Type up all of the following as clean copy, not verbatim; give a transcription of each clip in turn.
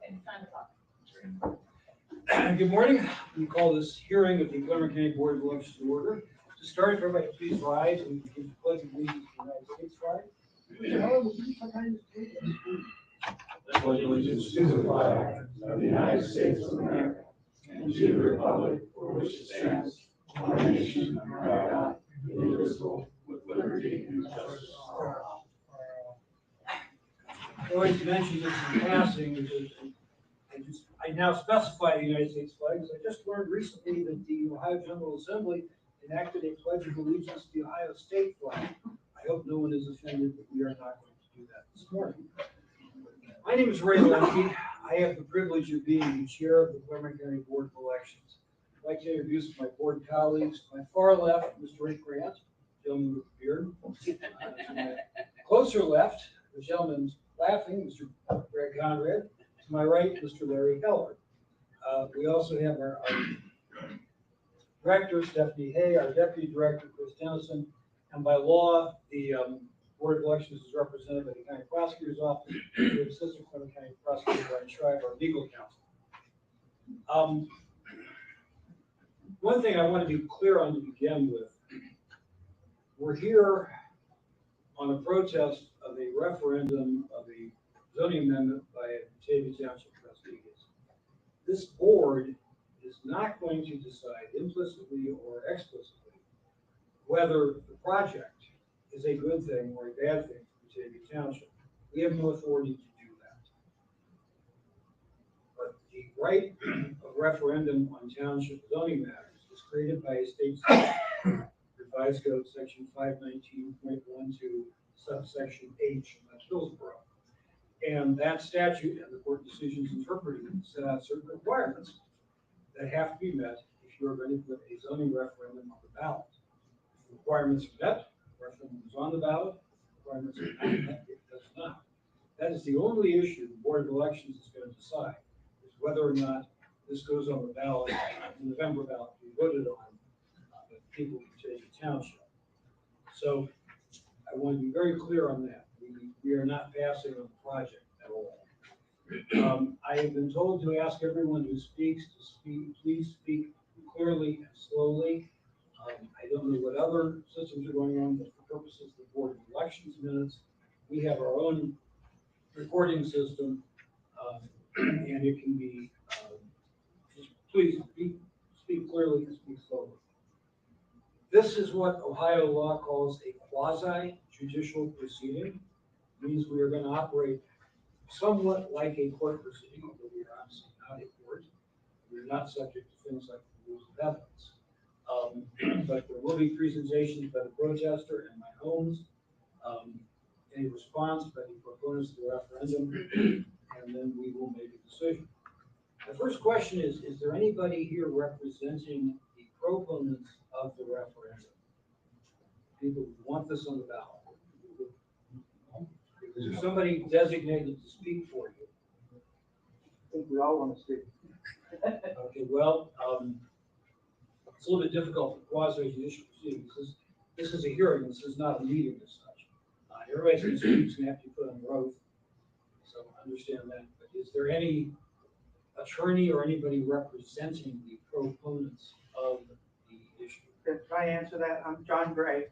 It's 9 o'clock. Good morning. We call this hearing of the Cleveland County Board of Elections to order. To start, if everybody please rise and give the pledge of allegiance to the United States flag. I pledge allegiance to the flag of the United States of America and to the republic for which it stands, one nation under God, indivisible, with liberty and justice for all. I always mention this in passing because I now specify the United States flag because I just learned recently that the Ohio General Assembly enacted a pledge of allegiance to the Ohio State flag. I hope no one is offended, but we are not going to do that this morning. My name is Ray Lemke. I have the privilege of being the chair of the Cleveland County Board of Elections. I'd like to introduce my board colleagues. To my far left, Mr. Rick Grant, gentleman with the beard. To my closer left, the gentleman laughing, Mr. Greg Conrad. To my right, Mr. Larry Heller. We also have our director, Stephanie Hay, our deputy director, Chris Dennison, and by law, the Board of Elections is represented by the County Prosecutor's Office, the Assistant Cleveland County Prosecutor, Brian Schreiber, our legal counsel. One thing I want to be clear on to begin with, we're here on a protest of a referendum of a zoning amendment by Batavia Township trustees. This board is not going to decide implicitly or explicitly whether the project is a good thing or a bad thing for Batavia Township. We have no authority to do that. But the right of referendum on township zoning matters is created by a state statute, Revised Code Section 519.12, subsection H of Hillsborough. And that statute and the court decisions interpreting it set out certain requirements that have to be met if you are going to put a zoning referendum on the ballot. If the requirements are met, the referendum is on the ballot. If the requirements are not met, it does not. That is the only issue the Board of Elections is going to decide, is whether or not this goes on the ballot, the November ballot to be voted on by the people of Batavia Township. So I want to be very clear on that. We are not passing on the project at all. I have been told to ask everyone who speaks to please speak clearly and slowly. I don't know what other systems are going on, but for purposes of the Board of Elections minutes, we have our own recording system, and it can be, just please speak clearly and speak slowly. This is what Ohio law calls a quasi-judicial proceeding. It means we are going to operate somewhat like a court proceeding, although we are obviously not a court. We are not subject to things like the rules of evidence. But there will be presentations by the protester and my homes, a response by the proponents of the referendum, and then we will make a decision. The first question is there anybody here representing the proponents of the referendum? People who want this on the ballot? Is there somebody designated to speak for you? I think we all want to speak. Okay, well, it's a little bit difficult for quasi-judicial proceedings. This is a hearing. This is not a meeting as such. Everybody's going to speak is going to have to be put on the oath. So understand that. But is there any attorney or anybody representing the proponents of the issue? Can I answer that? I'm John Gray.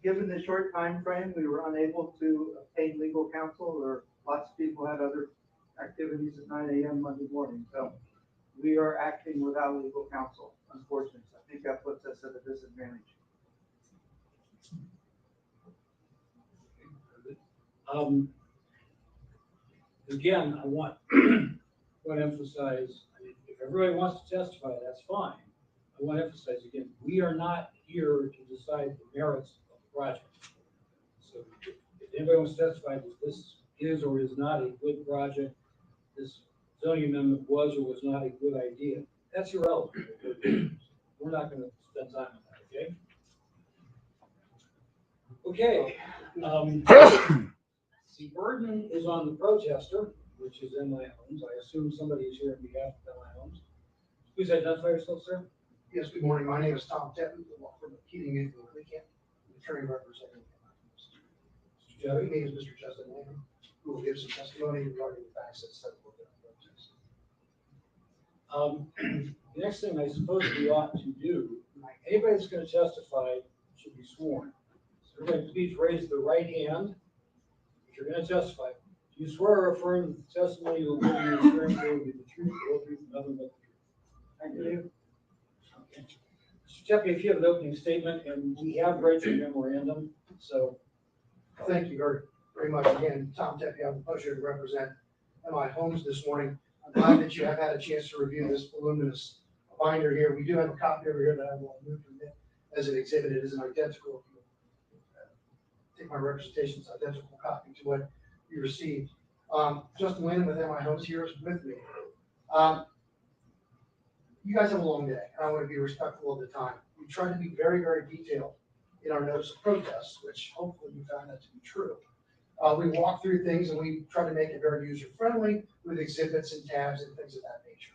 Given the short time frame, we were unable to obtain legal counsel, or lots of people had other activities at 9 a.m. Monday morning. So we are acting without legal counsel, unfortunately. So I think that puts us at a disadvantage. Again, I want to emphasize, if everybody wants to testify, that's fine. I want to emphasize again, we are not here to decide the merits of the project. So if anybody wants to testify that this is or is not a good project, this zoning amendment was or was not a good idea, that's irrelevant. We're not going to spend time on that, okay? Okay. The burden is on the protester, which is MI Homes. I assume somebody is here on behalf of MI Homes. Please identify yourself, sir. Yes, good morning. My name is Tom Tetton, from Keating and Lee Camp, attorney representing. Mr. Joey. My name is Mr. Justin Lamb. who will give some testimony regarding the facts that set forth in our protest. The next thing I suppose we ought to do, anybody that's going to testify should be sworn. So everybody please raise the right hand if you're going to testify. Do you swear or affirm that the testimony you will give in this hearing today will be the truth, the whole truth, and nothing but the truth? I do. Okay. Mr. Tepe, if you have an opening statement, and we have read your memorandum, so. Thank you very much. Again, Tom Tepe, I have the pleasure to represent MI Homes this morning. I'm glad that you have had a chance to review this voluminous binder here. We do have a copy over here that I will move to admit as an exhibit. It is an identical, take my representation, it's identical copy to what you received. Justin Wayne with MI Homes here is with me. You guys have a long day, and I want to be respectful of the time. We tried to be very, very detailed in our notice of protest, which hopefully you found that to be true. We walked through things and we tried to make it very user-friendly with exhibits and tabs and things of that nature.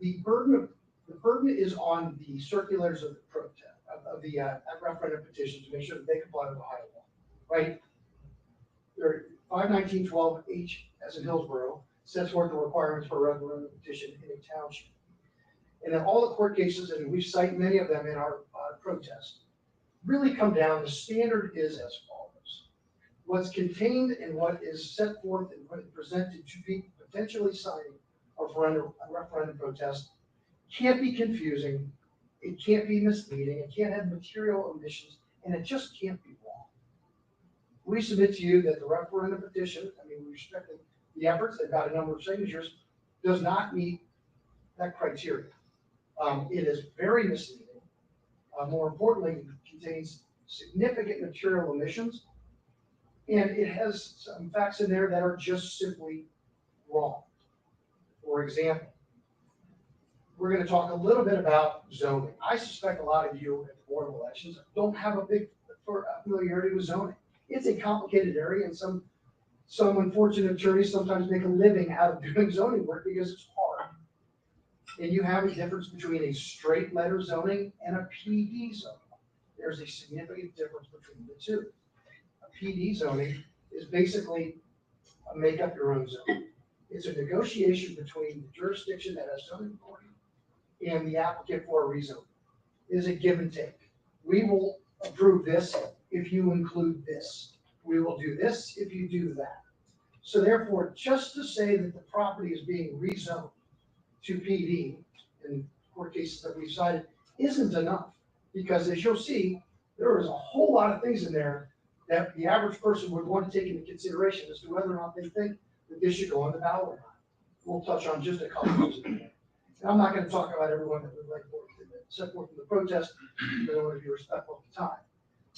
The burden is on the circulators of the protest, of the referendum petition to make sure that they comply with Ohio law, right? There, 519.12H, as in Hillsborough, sets forth the requirements for a referendum petition in a township. And in all the court cases, and we cite many of them in our protest, really come down, the standard is as follows. What's contained and what is set forth and what is presented to be potentially signing a referendum protest can't be confusing, it can't be misleading, it can't have material omissions, and it just can't be wrong. We submit to you that the referendum petition, I mean, we respect the efforts, they've got a number of signatures, does not meet that criteria. It is very misleading. More importantly, it contains significant material omissions, and it has some facts in there that are just simply wrong. For example, we're going to talk a little bit about zoning. I suspect a lot of you at the Board of Elections don't have a big familiarity with zoning. It's a complicated area, and some unfortunate attorneys sometimes make a living out of doing zoning work because it's hard. And you have a difference between a straight letter zoning and a PD zoning. There's a significant difference between the two. A PD zoning is basically a make up your own zone. It's a negotiation between the jurisdiction that has zoning authority and the applicant for a rezone. It is a give and take. We will approve this if you include this. We will do this if you do that. So therefore, just to say that the property is being rezoned to PD in court cases that we've cited isn't enough, because as you'll see, there is a whole lot of things in there that the average person would want to take into consideration as to whether or not they think that this should go on the ballot or not. We'll touch on just a couple of those in there. And I'm not going to talk about everyone that would like set forth in the protest, because I want to be respectful of the time.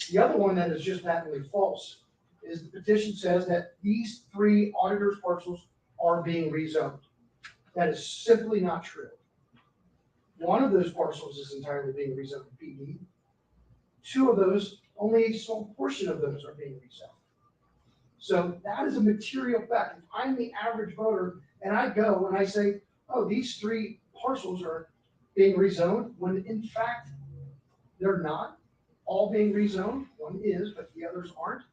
The other one that is just patently false is the petition says that these 3 auditors' parcels are being rezoned. That is simply not true. One of those parcels is entirely being rezoned to PD. 2 of those, only a small portion of those are being rezoned. So that is a material fact. If I'm the average voter and I go and I say, oh, these 3 parcels are being rezoned, when in fact they're not all being rezoned, one is, but the others aren't,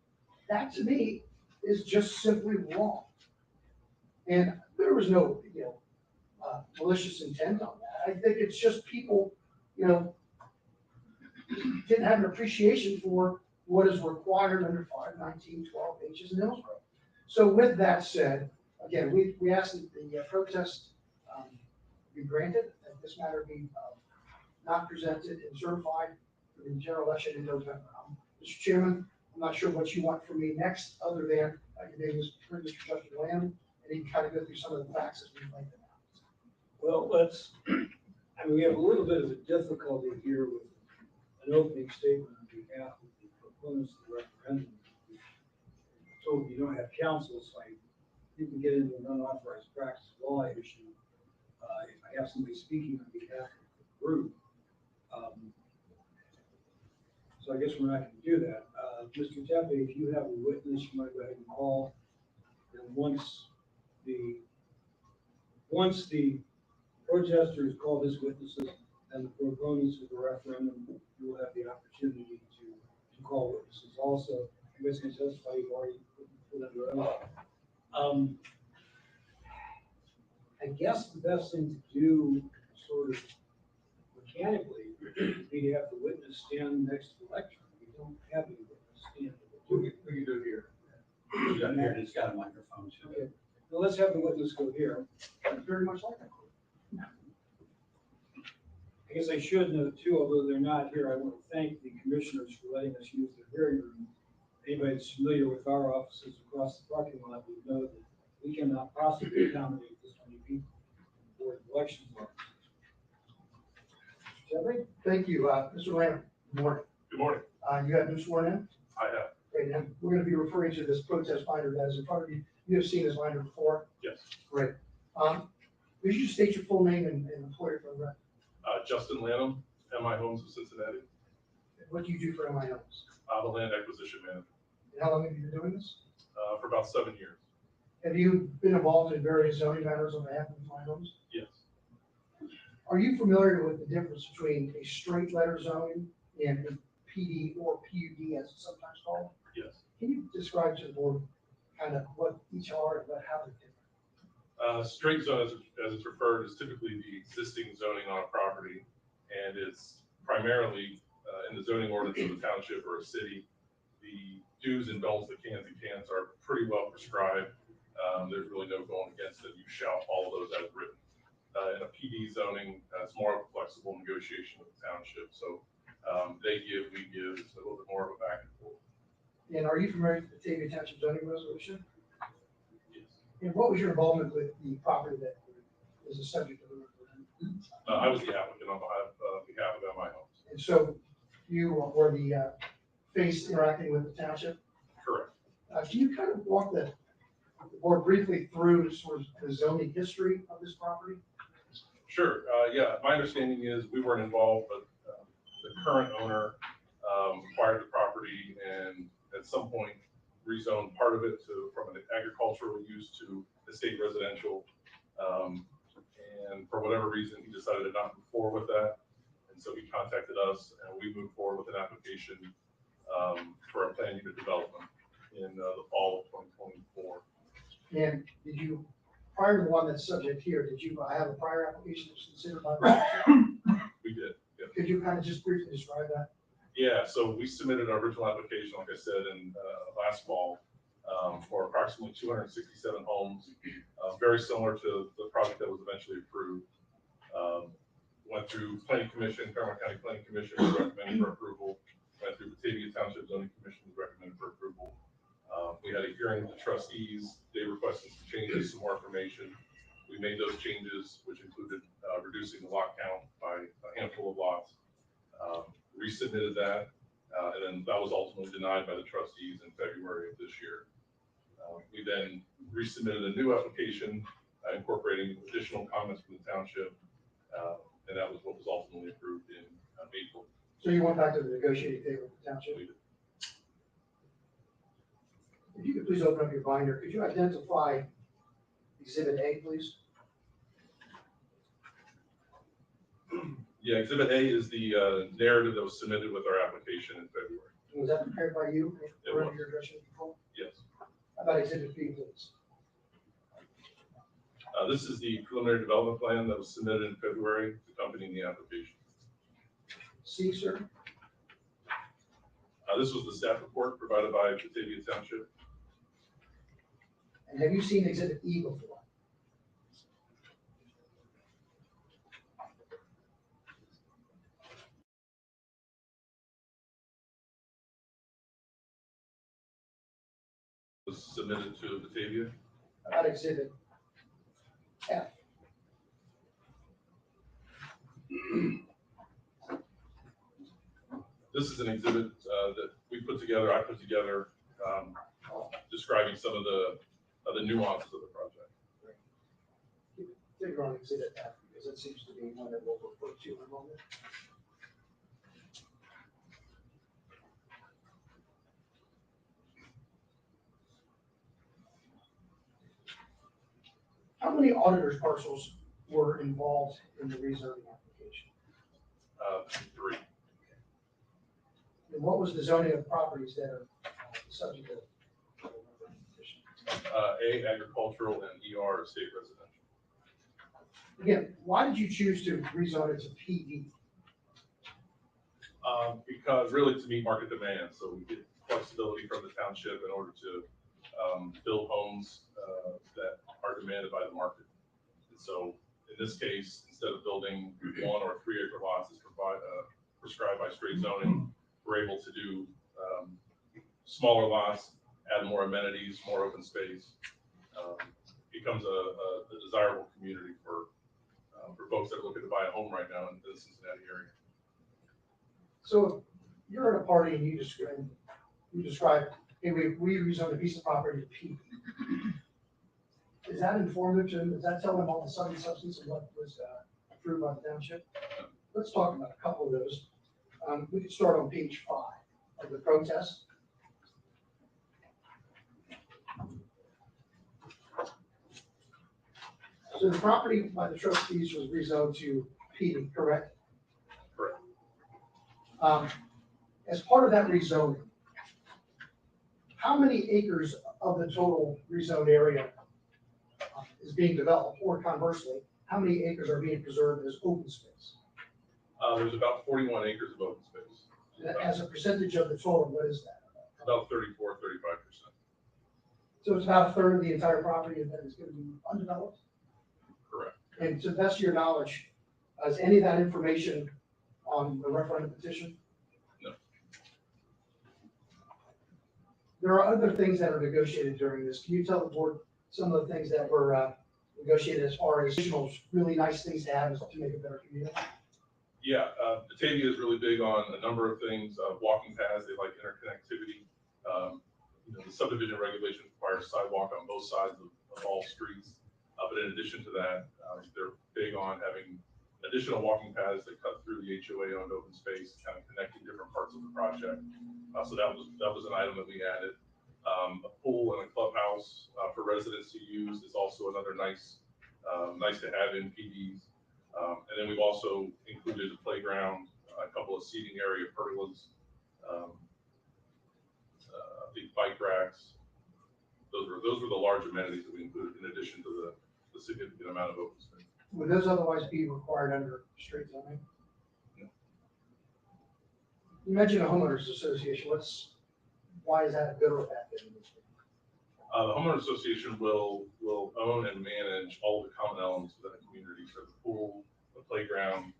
that to me is just simply wrong. And there was no, malicious intent on that. I think it's just people, didn't have an appreciation for what is required under 519.12H in Hillsborough. So with that said, again, we asked that the protest be granted, that this matter be not presented and certified for the general election in November. Mr. Chairman, I'm not sure what you want from me next, other than your name is Mr. Justin Lamb, and he can kind of go through some of the facts as we laid them out. Well, we have a little bit of a difficulty here with an opening statement on behalf of the proponents of the referendum. So you don't have counsel, so you can get into an unauthorized practice of law issue if I have somebody speaking on behalf of the group. So I guess we're not going to do that. Mr. Tepe, if you have a witness, you might go ahead and call. And once the protesters call as witnesses and the proponents of the referendum, you will have the opportunity to call witnesses also. You guys can testify, you've already I guess the best thing to do, sort of mechanically, would be to have the witness stand next to the lectern. We don't have any witness stand. We can do it here. Yeah, here, it's got a microphone too. Okay, well, let's have the witness go here. Very much like that. I guess I should note too, although they're not here, I want to thank the commissioners for letting us use their hearing room. Anybody that's familiar with our offices across the parking lot would know that we cannot possibly accommodate this many people for the elections offices. Jeffrey? Thank you, Mr. Lamb. Good morning. Good morning. You got been sworn in? I have. Great, and we're gonna be referring to this protest binder that is in front of you. You have seen this binder before? Yes. Great. Could you state your full name and employer for the record? Justin Lanham, MI Homes of Cincinnati. What do you do for MI Homes? The land acquisition manager, And how long have you been doing this? for about 7 years. Have you been involved in various zoning matters on behalf of MI Homes? Yes. Are you familiar with the difference between a straight letter zoning and a PD or PUD as it's sometimes called? Yes. Can you describe to the board kind of what each are and what how they're different? Straight zone, as it's referred, is typically the existing zoning on a property, and it's primarily in the zoning ordinance of a township or a city. The do's and don'ts, the cans and can'ts are pretty well prescribed. There's really no going against it. You shall follow those as written. In a PD zoning, it's more of a flexible negotiation with the township. So they give, we give, it's a little bit more of a back and forth. And are you familiar with the Batavia Township zoning resolution? Yes. And what was your involvement with the property that is the subject of the referendum? I was the applicant on behalf of MI Homes. And so you were the face interacting with the township? Correct. Can you kind of walk the board briefly through sort of the zoning history of this property? Sure. Yeah, my understanding is we weren't involved, but the current owner acquired the property and at some point rezoned part of it from an agricultural use to estate residential. And for whatever reason, he decided to not move forward with that. And so he contacted us and we moved forward with an application for a plan unit development in the fall of 2024. And did you, prior to the one that's subject here, did you have a prior application that was considered by the township? We did. Yeah. Could you kind of just briefly describe that? Yeah, so we submitted our original application, like I said, in last fall, for approximately 267 homes, very similar to the project that was eventually approved. Went through Planning Commission, Claremont County Planning Commission, was recommended for approval. Went through Batavia Township Zoning Commission, was recommended for approval. We had a hearing with the trustees. They requested some changes, some more information. We made those changes, which included reducing the lot count by a handful of lots. Resubmitted that, and then that was ultimately denied by the trustees in February of this year. We then resubmitted a new application incorporating additional comments from the township, and that was what was ultimately approved in April. So you went back to the negotiating table with the township? We did. If you could please open up your binder, could you identify Exhibit A, please? Yeah, Exhibit A is the narrative that was submitted with our application in February. Was that prepared by you? It Or was. your address before? Yes. How about Exhibit B, please? This is the preliminary development plan that was submitted in February accompanying the application. C, sir? This was the staff report provided by Batavia Township. And have you seen Exhibit E before? Was submitted to Batavia. How about Exhibit F? This is an exhibit that we put together, I put together, describing some of the nuances of the project. Figure on Exhibit F, because it seems to be one that we'll refer to in a moment. How many auditors parcels were involved in the rezoning application? 3. And what was the zoning of properties that are the subject of the petition? A, agricultural, and ER, state residential. Again, why did you choose to rezone it to PD? Because really to meet market demand, so we get flexibility from the township in order to build homes that are demanded by the market. And so in this case, instead of building 1 or 3 acre lots as prescribed by straight zoning, we're able to do smaller lots, add more amenities, more open space. Becomes a desirable community for folks that are looking to buy a home right now in the Cincinnati area. So you're at a party and you describe, hey, we rezoned a piece of property to PD. Is that informative to them? Does that tell them all the sudden substance of what was approved by the township? Let's talk about a couple of those. We could start on page 5 of the protest. So the property by the trustees was rezoned to PD, correct? Correct. As part of that rezoning, how many acres of the total rezoned area is being developed, or conversely, how many acres are being preserved as open space? There's about 41 acres of open space. As a percentage of the total, what is that? About 34-35%. So it's about a third of the entire property that is going to be undeveloped? Correct. And to the best of your knowledge, is any of that information on the referendum petition? No. There are other things that are negotiated during this. Can you tell the board some of the things that were negotiated as far as additional really nice things to have to make a better community? Yeah, Batavia is really big on a number of things, walking paths, they like interconnectivity. The subdivision regulations require sidewalk on both sides of all streets. But in addition to that, they're big on having additional walking paths that cut through the HOA-owned open space, kind of connecting different parts of the project. So that was an item that we added. A pool and a clubhouse for residents to use is also another nice to have in PDs. And then we've also included a playground, a couple of seating area pergolas, the bike racks. Those were the large amenities that we included in addition to the significant amount of open space. Would those otherwise be required under straight zoning? No. You mentioned a homeowners association. Why is that a good or bad thing? The homeowners association will own and manage all the common elements within a community. So the pool, the playground,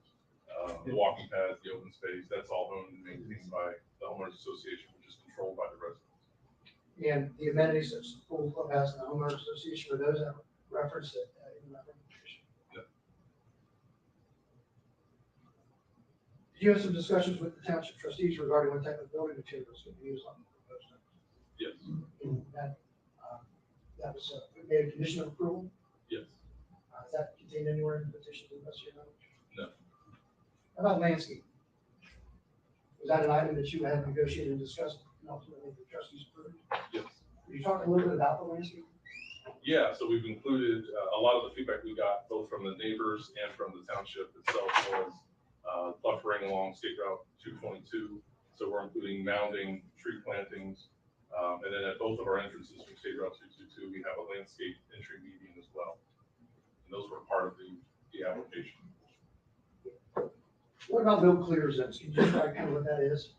the walking paths, the open space, that's all owned and maintained by the homeowners association, which is controlled by the residents. And the amenities such as the pool, clubhouse, and the homeowners association, were those ever referenced in the recommendation? No. Did you have some discussions with the township trustees regarding what type of building materials could be used on the proposed? Yes, And that was made a condition of approval? yes. Is that contained anywhere in the petition to the best of your knowledge? No. How about landscape? Was that an item that you had negotiated and discussed and ultimately the trustees approved? Yes. Could you talk a little bit about the landscape? Yeah, so we've included a lot of the feedback we got both from the neighbors and from the township itself was buffering along State Route 222. So we're including mounding, tree plantings, and then at both of our entrances from State Route 222, we have a landscape entry median as well. And those were part of the application. What about no clear zones? Can you describe kind of what that is?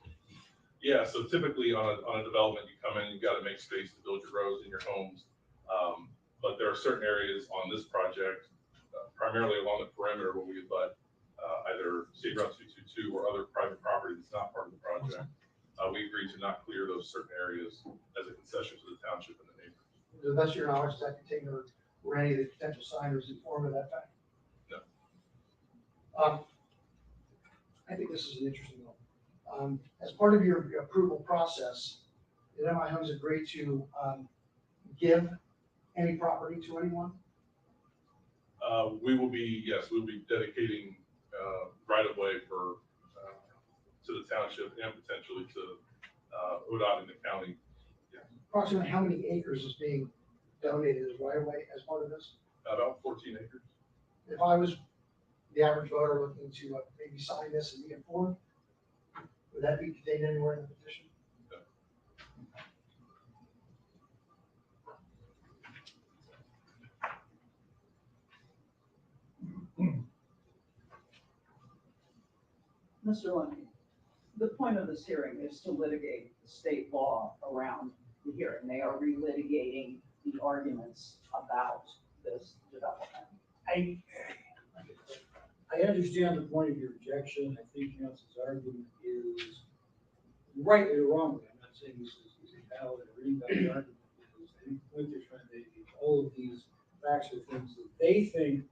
Yeah, so typically on a development, you come in, you've got to make space to build your roads and your homes. But there are certain areas on this project, primarily along the perimeter where we abut either State Route 222 or other private property that's not part of the project. We agreed to not clear those certain areas as a concession to the township and the neighbors. To the best of your knowledge, does that contain or any of the potential signers informed of that fact? No. I think this is an interesting one. As part of your approval process, did MI Homes agree to give any property to anyone? We'll be dedicating right of way to the township and potentially to ODOT in the county. Approximately how many acres is being donated as right of way as part of this? About 14 acres. If I was the average voter looking to maybe sign this and be informed, would that be contained anywhere in the petition? No. Mr. Lundy, the point of this hearing is to litigate the state law around the hearing. They are relitigating the arguments about this development. I understand the point of your objection. I think counsel's argument is rightly or wrongly. I'm not saying this is a valid or invalid argument. Because I think the point they're trying to make is all of these facts are things that they think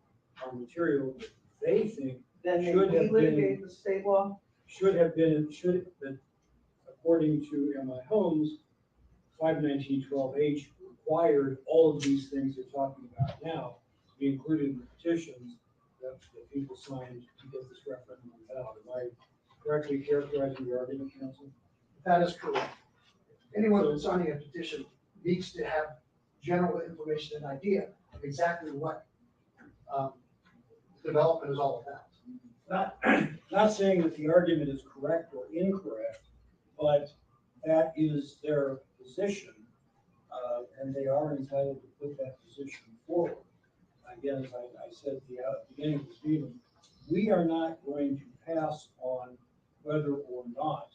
are material, that they think Then they Should have been- relitigate the state law? should have been, according to MI Homes, 51912H required all of these things they're talking about now to be included in the petitions that people signed to get this referendum valid. Am I correctly characterizing your argument, counsel? That is correct. Anyone that's signing a petition needs to have general information and idea of exactly what development is all about. Not saying that the argument is correct or incorrect, but that is their position, and they are entitled to put that position forward. Again, as I said at the beginning of this meeting, we are not going to pass on whether or not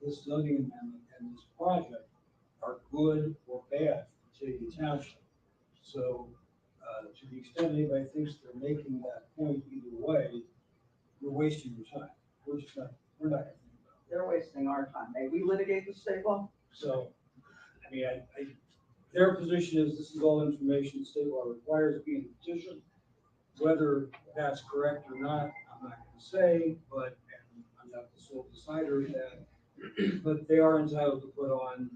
this zoning amendment and this project are good or bad for Batavia Township. So, to the extent anybody thinks they're making that point either way, you're wasting your time. We're not gonna think about it. They're wasting our time. May we litigate the state law? So, I mean, their position is this is all information the state law requires being in the petition. Whether that's correct or not, I'm not gonna say, but I'm not the sole decider of that. But they are entitled to put on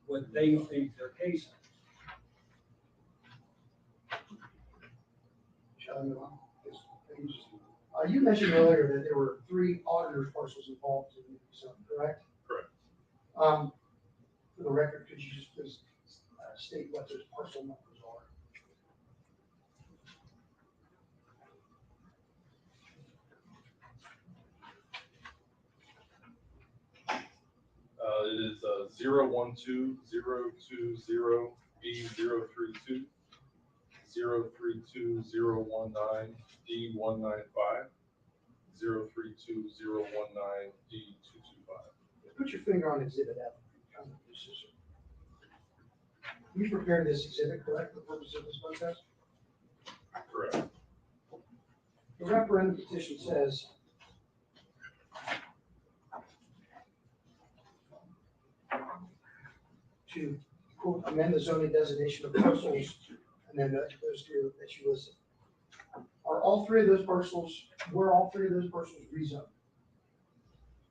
what they think their case is. Shall I move on? Yes. You mentioned earlier that there were 3 auditors parcels involved in the zone, correct? Correct. For the record, could you just please state what those parcel numbers are? It is 012-020-B032, 032-019, D195, 032-019, D225. Put your finger on exhibit F. You prepared this exhibit, correct, for the purpose of this contest? Correct. The referendum petition says to, quote, amend the zoning designation of parcels, and then those 3 that you listed. Are all 3 of those parcels, were all 3 of those parcels rezoned?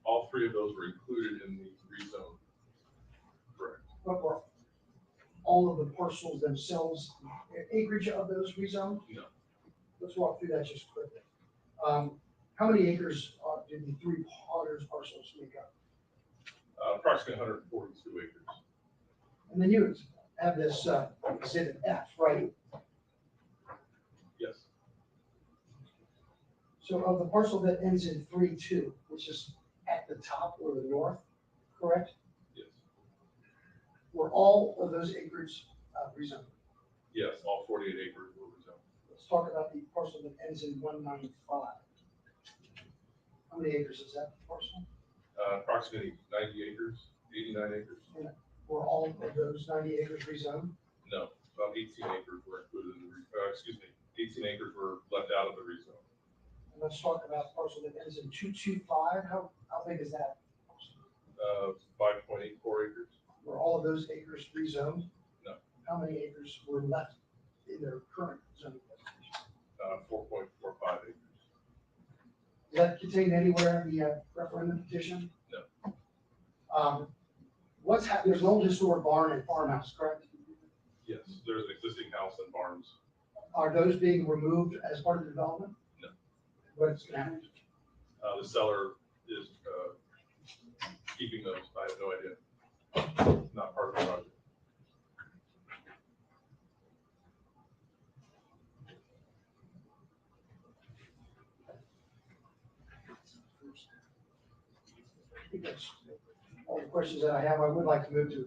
All 3 of those were included in the rezone. Correct. What were all of the parcels themselves, acreage of those rezoned? No. Let's walk through that just quickly. How many acres did the 3 Potters parcels make up? Approximately 142 acres. And then you have this exhibit F, right? Yes. So of the parcel that ends in 3-2, which is at the top or the north, correct? Yes. Were all of those acres rezoned? Yes, all 48 acres were rezoned. Let's talk about the parcel that ends in 195. How many acres is that parcel? Approximately 90 acres, 89 acres. Were all of those 90 acres rezoned? No, about 18 acres were included in the, 18 acres were left out of the rezone. And let's talk about the parcel that ends in 225. How big is that? 5.84 acres. Were all of those acres rezoned? No. How many acres were left in their current zoning designation? 4.45 acres. Is that contained anywhere in the referendum petition? No. There's an old historic barn and farmhouse, correct? Yes, there's an existing house and barns. Are those being removed as part of the development? No. What's going to happen? The seller is keeping those. I have no idea. Not part of the project. I think that's all the questions that I have. I would like to move to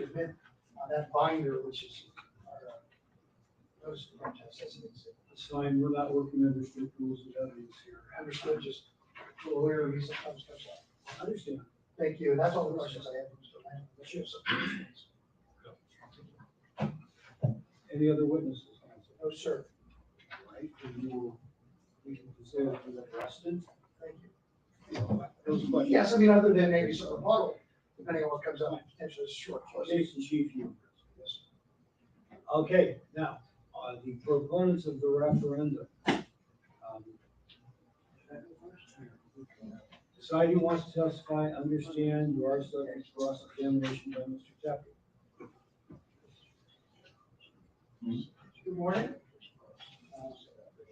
admit that binder, which is our notice of contest as an exhibit. It's fine, we're not working under strict rules of evidence here. Understood, just The lawyer, he sometimes comes up. I understand. Thank you, and that's all the questions I have, Mr. Lane. Unless you have some questions. Any other witnesses? No, sir. Right, we can consider you arrested. Thank you. Those questions. Yes, I mean, other than maybe some rebuttal, depending on what comes up, potentially short. Jason Chief, you. Okay, now, the proponents of the referendum. Decide who wants to testify, understand, you are subject to cross-examination by Mr. Tucker. Good morning.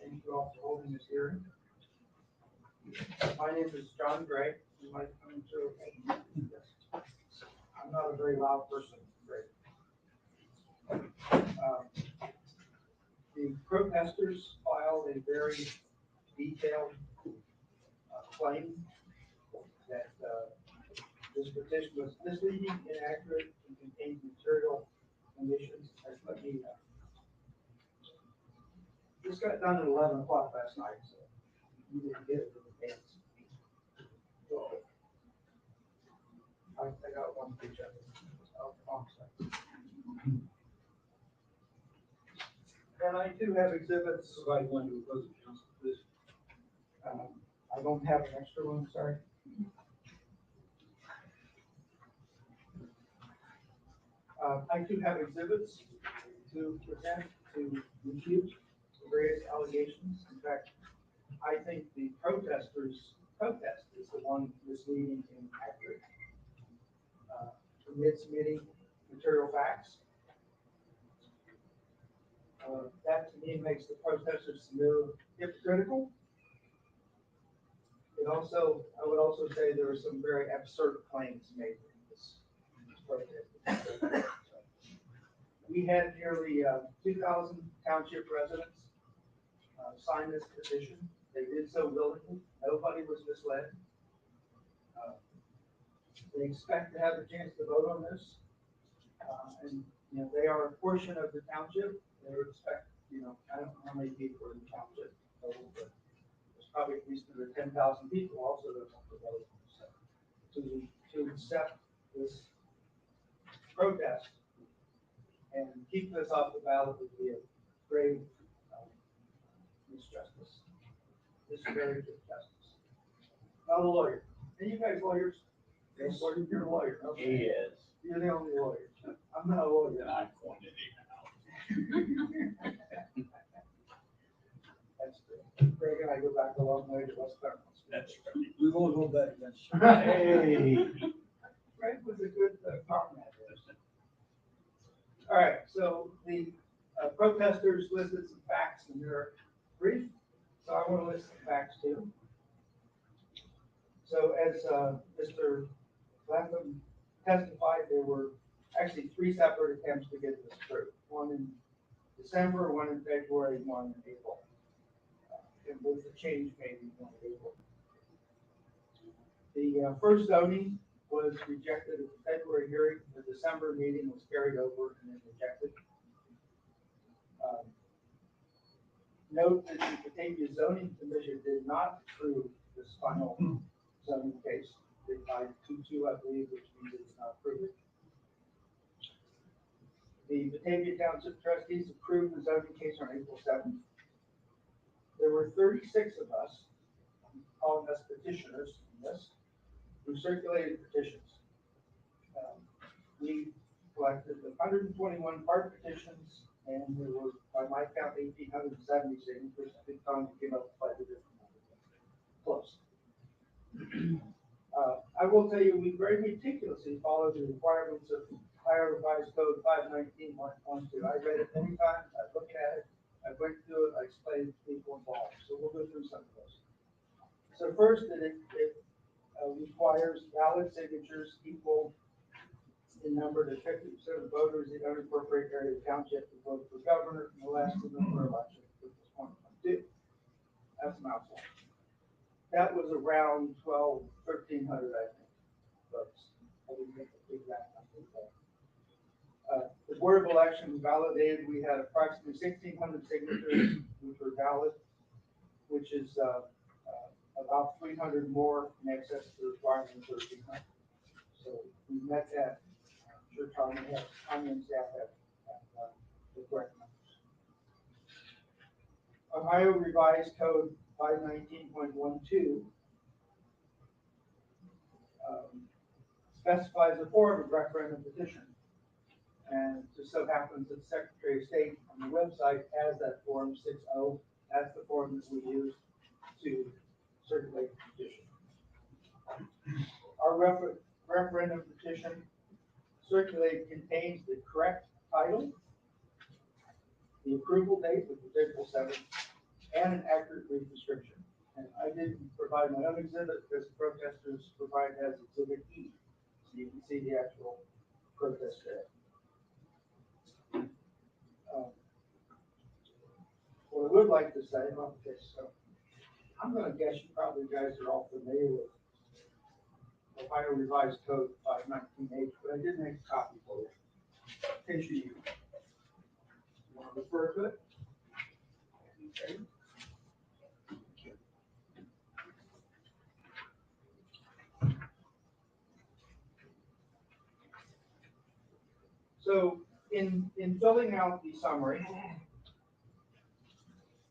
Thank you all for holding this hearing. My name is John Gray. You might come to. I'm not a very loud person, Gray. The protesters filed a very detailed claim that this petition was misleading, inaccurate, and contained material omissions. Let me, this got done at 11 o'clock last night, so you didn't get it in advance. So, I got one picture of it. And I do have exhibits. Provide one to opposing counsel, please. I don't have an extra one, sorry. I do have exhibits to present to refute the various allegations. In fact, I think the protesters' protest is the one misleading and inaccurate. Permits meeting material facts. That to me makes the protesters more hypocritical. It also, I would also say there were some very absurd claims made in this protest. We had nearly 2,000 township residents sign this petition. They did so willingly. Nobody was misled. They expect to have a chance to vote on this. And, you know, they are a portion of the township. They would expect, you know, I don't know how many people are in the township, but there's probably at least another 10,000 people also that want to vote. So to accept this protest and keep this off the ballot would be a grave misjustice. This is very good justice. Not a lawyer. And you guys lawyers? Yes. You're a lawyer. Okay. He is. You're the only lawyer. I'm not a lawyer. And I pointed him out. That's good. Greg and I go back a long way to West Claremont. That's right. We won't hold that against you. Hey. Greg was a good partner. All right, so the protesters listed some facts in their brief, so I want to list some facts too. So as Mr. Latham testified, there were actually 3 separate attempts to get this through. One in December, one in February, one in April. And with the change made in one in April. The first zoning was rejected at the February hearing. The December meeting was carried over and then rejected. Note that the Batavia Zoning Commission did not approve this final zoning case. They by 2-2, I believe, which means it did not approve it. The Batavia Township trustees approved the zoning case on April 7th. There were 36 of us, calling us petitioners in this, who circulated petitions. We collected 121 part petitions, and there were, by my count, 1,870 signatures. I think Tom came up with slightly different numbers. Close. I will tell you, we very meticulously followed the requirements of Ohio Revised Code 519.12. I read it many times, I looked at it, I went through it, I explained to people involved. So we'll go through some of those. So first, it requires valid signatures equal in number to 50% of the voters in the unincorporated area of the township to vote for governor in the last November election, which was 2022. That's a mouthful. That was around 1,300, I think, votes. I didn't make the exact number. The Board of Elections validated, we had approximately 1,600 signatures which were valid, which is about 300 more in excess of the requirement of 1,300. So we met that. I'm sure Tommy and staff have the correct numbers. Ohio Revised Code 519.12 specifies the form of referendum petition. And it just so happens that the Secretary of State on the website has that form 6.0. That's the form that we use to circulate the petition. Our referendum petition circulated contains the correct title, the approval date, which was April 7th, and an accurate brief description. And I didn't provide my own exhibit because the protesters provided as exhibit E. So you can see the actual protest there. What I would like to say about this, so I'm gonna guess you probably guys are all familiar with Ohio Revised Code 519H, but I did make a copy for you. In case you want to refer to it. Okay. So in filling out the summary,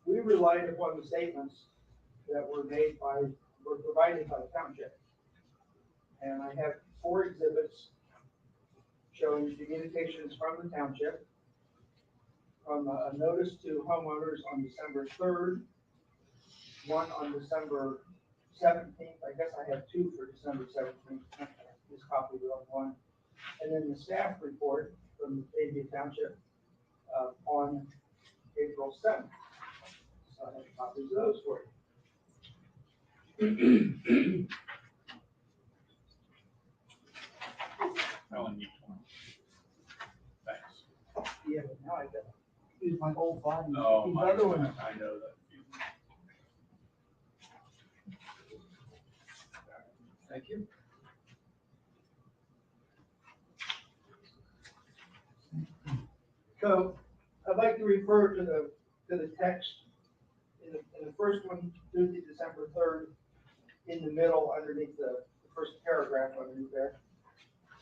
we relied upon the statements that were provided by the township. And I have 4 exhibits showing communications from the township, from a notice to homeowners on December 3rd, one on December 17th. I guess I have 2 for December 17th. This copy of one. And then the staff report from the Batavia Township on April 7th. So I have copies of those for you. I only need one. Thanks. Yeah, but now I got to use my old volume. No, These my, other ones. I know that. Thank you. So I'd like to refer to the text in the first one, Tuesday, December 3rd, in the middle, underneath the first paragraph underneath there.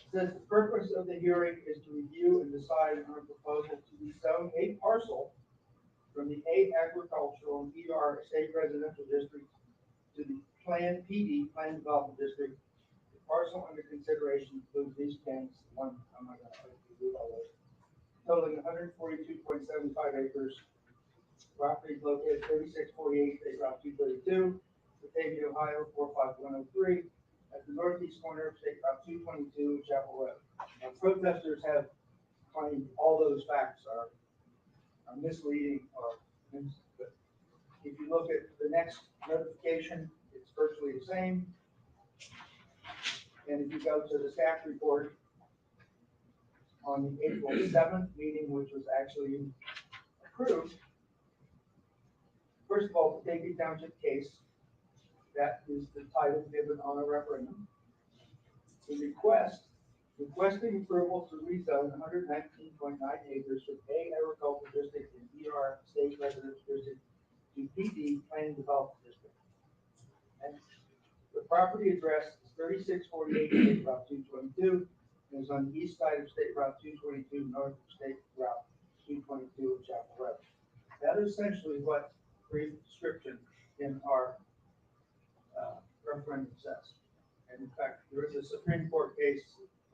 It says the purpose of the hearing is to review and decide on a proposal to rezone a parcel from the A agricultural and ER state residential district to the Plan PD, Plan Development District. The parcel under consideration includes these things. One, I'm not gonna do all those. Totaling 142.75 acres. Property is located 3648 State Route 232, Batavia, Ohio 45103, at the northeast corner of State Route 222, Chapel Road. Now, protesters have claimed all those facts are misleading or but if you look at the next notification, it's virtually the same. And if you go to the staff report on the April 7th meeting, which was actually approved, first of all, the Batavia Township case, that is the title given on a referendum. The requesting approval to rezone 119.9 acres from A agricultural district and ER state residential district to PD Plan Development District. And the property address is 3648 State Route 222, and is on the east side of State Route 222, north of State Route 222 of Chapel Road. That is essentially what brief description in our referendum says. And in fact, there is a Supreme Court case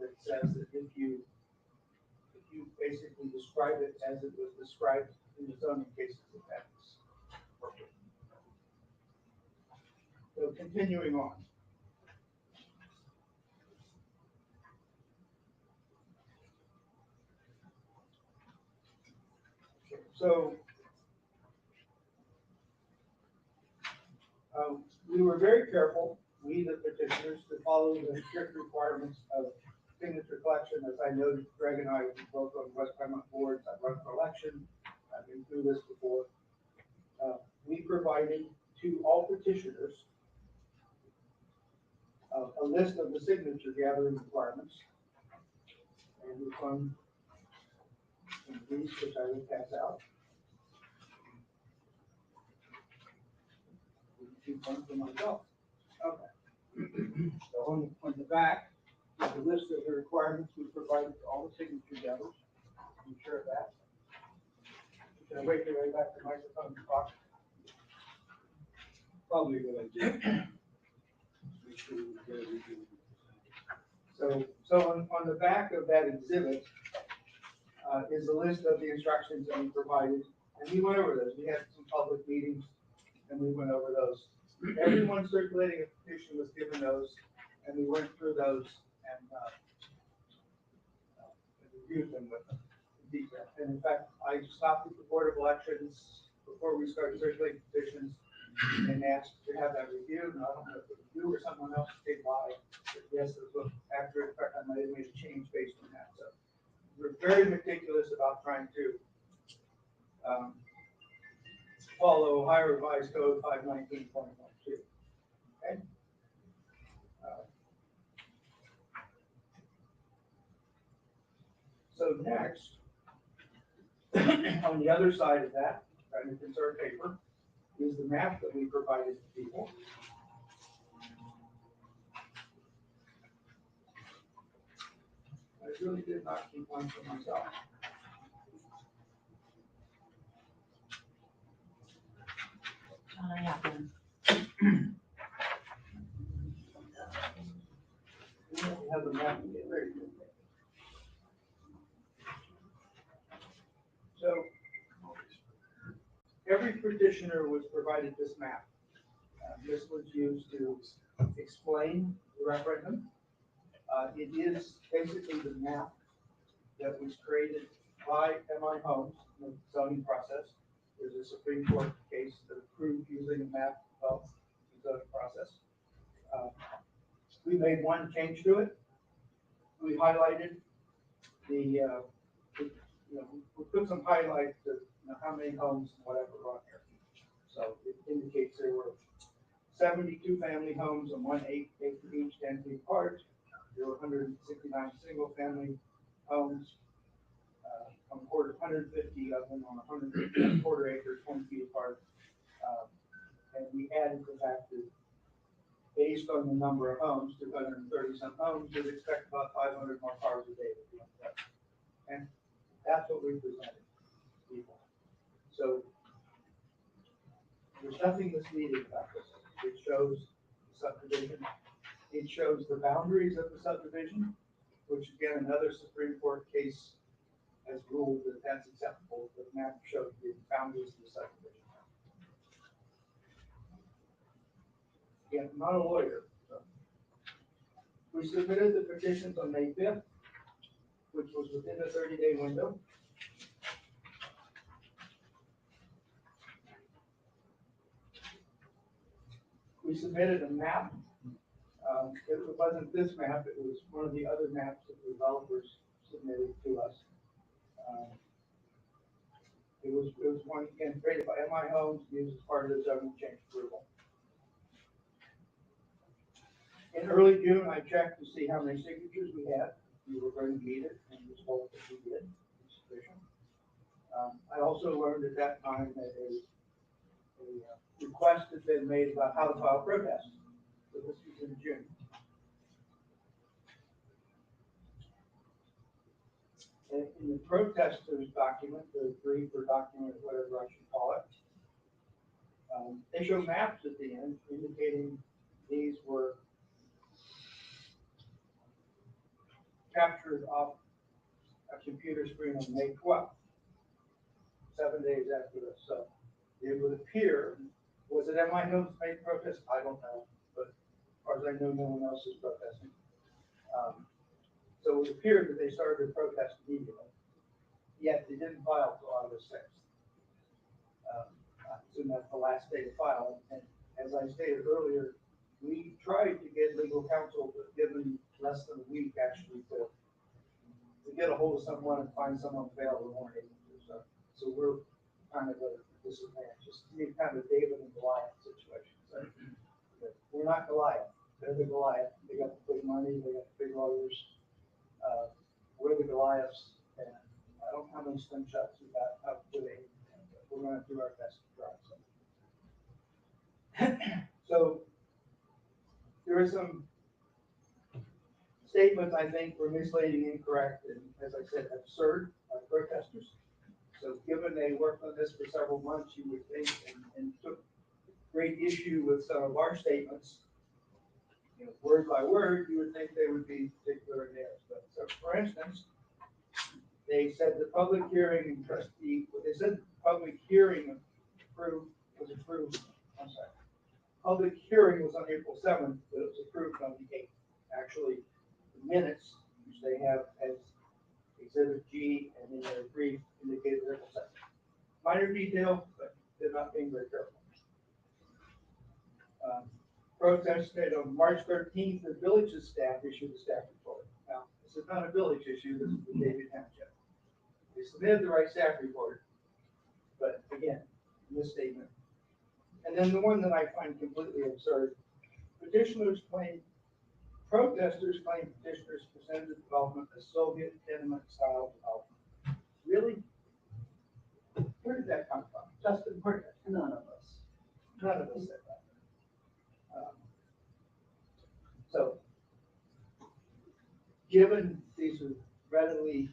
that says that if you basically describe it as it was described in the zoning cases, that is appropriate. So continuing on. So we were very careful, we the petitioners, to follow the strict requirements of signature collection. As I noted, Greg and I both on West Clermont boards. I've run for election. I've been through this before. We provided to all petitioners a list of the signature gathering requirements. And we found some of these, which I will pass out. keep one for myself. Okay. So on the back, is the list of the requirements we provided to all the signature gatherers. I'm sure of that. Can I wait till I got the microphone box? Probably a good idea. Make sure we get everything. So on the back of that exhibit, is a list of the instructions that we provided, and we went over those. We had some public meetings, and we went over those. Everyone circulating a petition was given those, and we went through those and reviewed them with detail. And in fact, I stopped at the Board of Elections before we started circulating petitions and asked to have that reviewed, and I don't know if it was you or someone else came by, but yes, it was accurate. In fact, I might have made a change based on that, so. We're very meticulous about trying to follow Ohio Revised Code 519.12. Okay? So next, on the other side of that, right in concern paper, is the map that we provided to people. I really did not keep one for myself. I have one. We have the map. Very good. So every petitioner was provided this map. This was used to explain the referendum. It is basically the map that was created by MI Homes in the zoning process. There's a Supreme Court case that approved using a map of the zoning process. We made one change to it. We highlighted we put some highlights to how many homes and whatever are on here. So it indicates there were 72 family homes and 1 acre each, 10 feet apart. There were 169 single family homes, 150 of them on 150 quarter acres, 20 feet apart. And we added the fact that based on the number of homes, 230 some homes, you'd expect about 500 more cars a day to be on that. And that's what we presented to people. So there's nothing misleading about this. It shows the subdivision. It shows the boundaries of the subdivision, which again, another Supreme Court case has ruled that that's acceptable. The map shows the boundaries of the subdivision. Again, I'm not a lawyer. So. We submitted the petitions on May 5th, which was within the 30-day window. We submitted a map. It wasn't this map, it was one of the other maps that the developers submitted to us. It was one, again, created by MI Homes, used as part of the zoning change approval. In early June, I checked to see how many signatures we had. We were going to meet it, and was told that we did. It's sufficient. I also learned at that time that a request had been made about how to file protests. So this was in June. And in the protesters document, the brief or document, whatever I should call it, they show maps at the end indicating these were captured off a computer screen on May 12th, 7 days after this. So it would appear, was it MI Homes made protest? I don't know, but as far as I know, no one else is protesting. So it would appear that they started to protest immediately, yet they didn't file until August 6th. I assume that's the last day to file. And as I stated earlier, we tried to get legal counsel, but given less than a week actually to get a hold of someone and find someone failed, we weren't able to. So we're kind of at a disadvantage. Just kind of a David and Goliath situation. So we're not Goliath. They're the Goliath. They got the big money. They got the big lawyers. We're the Goliaths, and I don't know how many slingshots we got up with it, but we're going to do our best to try. So So there are some statements I think were misleading, incorrect, and as I said, absurd by protesters. So given they worked on this for several months, you would think, and took great issue with some of our statements, you know, word by word, you would think they would be particular in theirs. But so, for instance, they said the public hearing and trustee, they said public hearing was approved, I'm sorry. Public hearing was on April 7th, but it was approved on the 8th. Actually, the minutes, which they have as Exhibit G and in their brief indicated April 2nd. Minor detail, but they're not being very careful. Protest date on March 13th, the village's staff issued a staff report. Now, this is not a village issue, this is the David Township. They submitted the right staff report, but again, misstatement. And then the one that I find completely absurd, protesters claim petitioners presented the development as Soviet tenement style development. Really? Where did that come from? Justin, where did that? None of us. None of us said that. So, given these are readily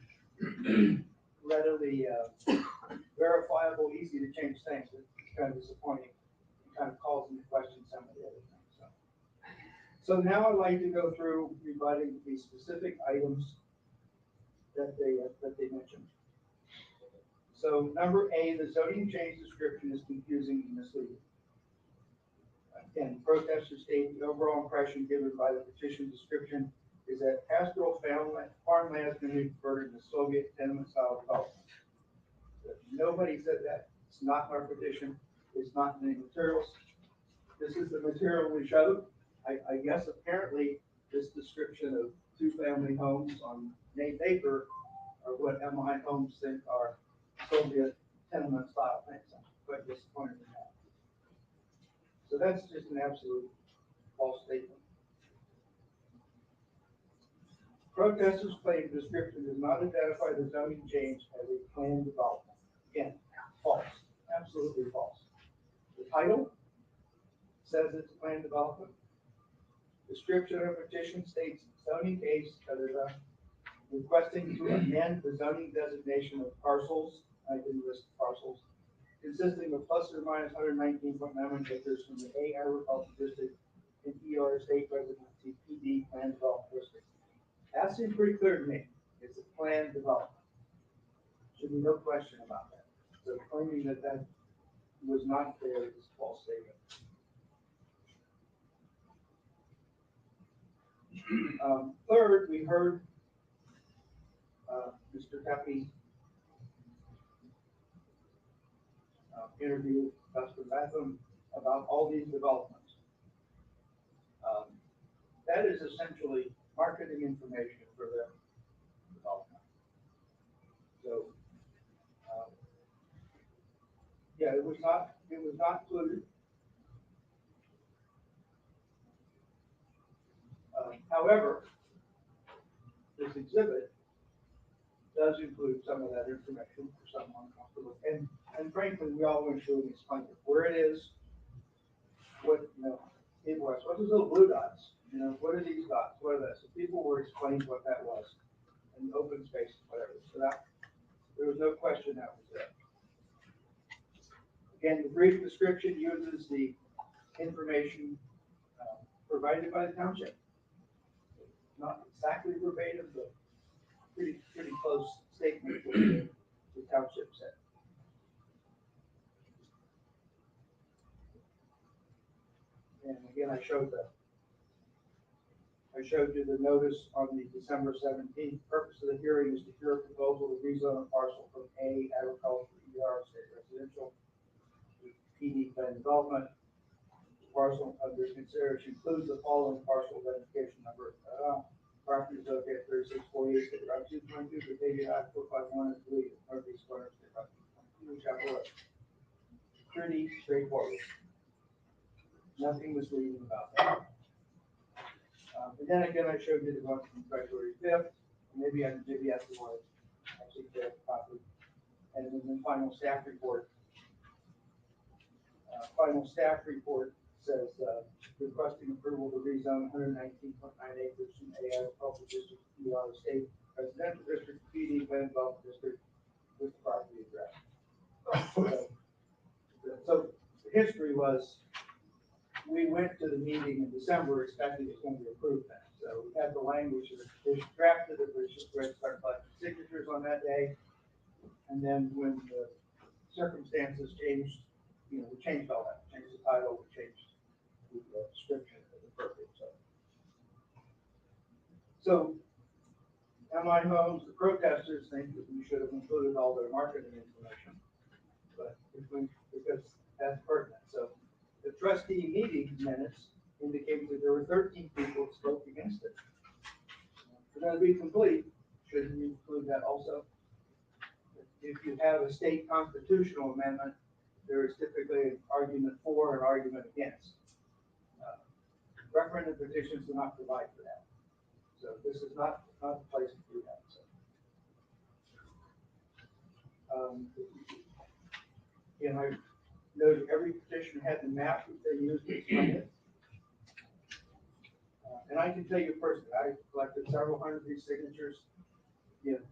verifiable, easy to change things, it's kind of disappointing. It kind of calls into question some of the other things. So now I'd like to go through rebutting the specific items that they mentioned. So number A, the zoning change description is confusing and misleading. Again, protesters state the overall impression given by the petition description is that pastoral farmland has been converted to Soviet tenement style development. Nobody said that. It's not in our petition. It's not in any materials. This is the material we showed. I guess apparently this description of two-family homes on Nate Acre are what MI homes think are Soviet tenement style things. I'm quite disappointed in that. So that's just an absolute false statement. Protesters claim the description does not identify the zoning change as a planned development. Again, false, absolutely false. The title says it's planned development. Description of petition states zoning case, requesting to amend the zoning designation of parcels, I didn't list parcels, consisting of plus or minus 119.9 acres from the A agricultural district and ER state residency PD planned development district. That seems pretty clear to me. It's a planned development. Should be no question about that. So claiming that that was not there is a false statement. Third, we heard Mr. Pepe interview Dustin Batham about all these developments. That is essentially marketing information for their development. So, yeah, it was not included. However, this exhibit does include some of that information for someone comfortable. And frankly, we all went through and explained it, where it is, what, people asked, what are those little blue dots? What are these dots? What are those? So people were explaining what that was in open space, whatever. So that, there was no question that was there. Again, the brief description uses the information provided by the township. Not exactly verbatim, but pretty close statement to what the township said. And again, I showed you the notice on the December 17th. Purpose of the hearing is to hear a proposal to rezone a parcel from A agricultural ER state residential to PD plan development. The parcel under consideration includes the following parcel identification number. Property is located at 3648 State Route 222, Batavia Ave 451 and 3 Northeast corner State Route 222, Chapel Road. Pretty straightforward. Nothing misleading about that. And then again, I showed you the one from February 5th. Maybe that's the one actually get a copy. And then the final staff report. Final staff report says, requesting approval to rezone 119.9 acres from A agricultural district to PR state residential district, PD land development district with the property address. So the history was, we went to the meeting in December expecting it's going to be approved then. So we had the language of the petition drafted, it was just ready to start collecting signatures on that day. And then when the circumstances changed, we changed all that, changed the title, we changed the description of the purpose. So MI Homes, the protesters think that we should have included all their marketing information, but because that's pertinent. So the trustee meeting minutes indicate that there were 13 people that spoke against it. If they're going to be complete, shouldn't you include that also? If you have a state constitutional amendment, there is typically an argument for and argument against. Referendum petitions do not provide for that. So this is not the place to do that. So. I noted every petition had the map that they used to explain it. And I can tell you personally, I collected several hundred of these signatures.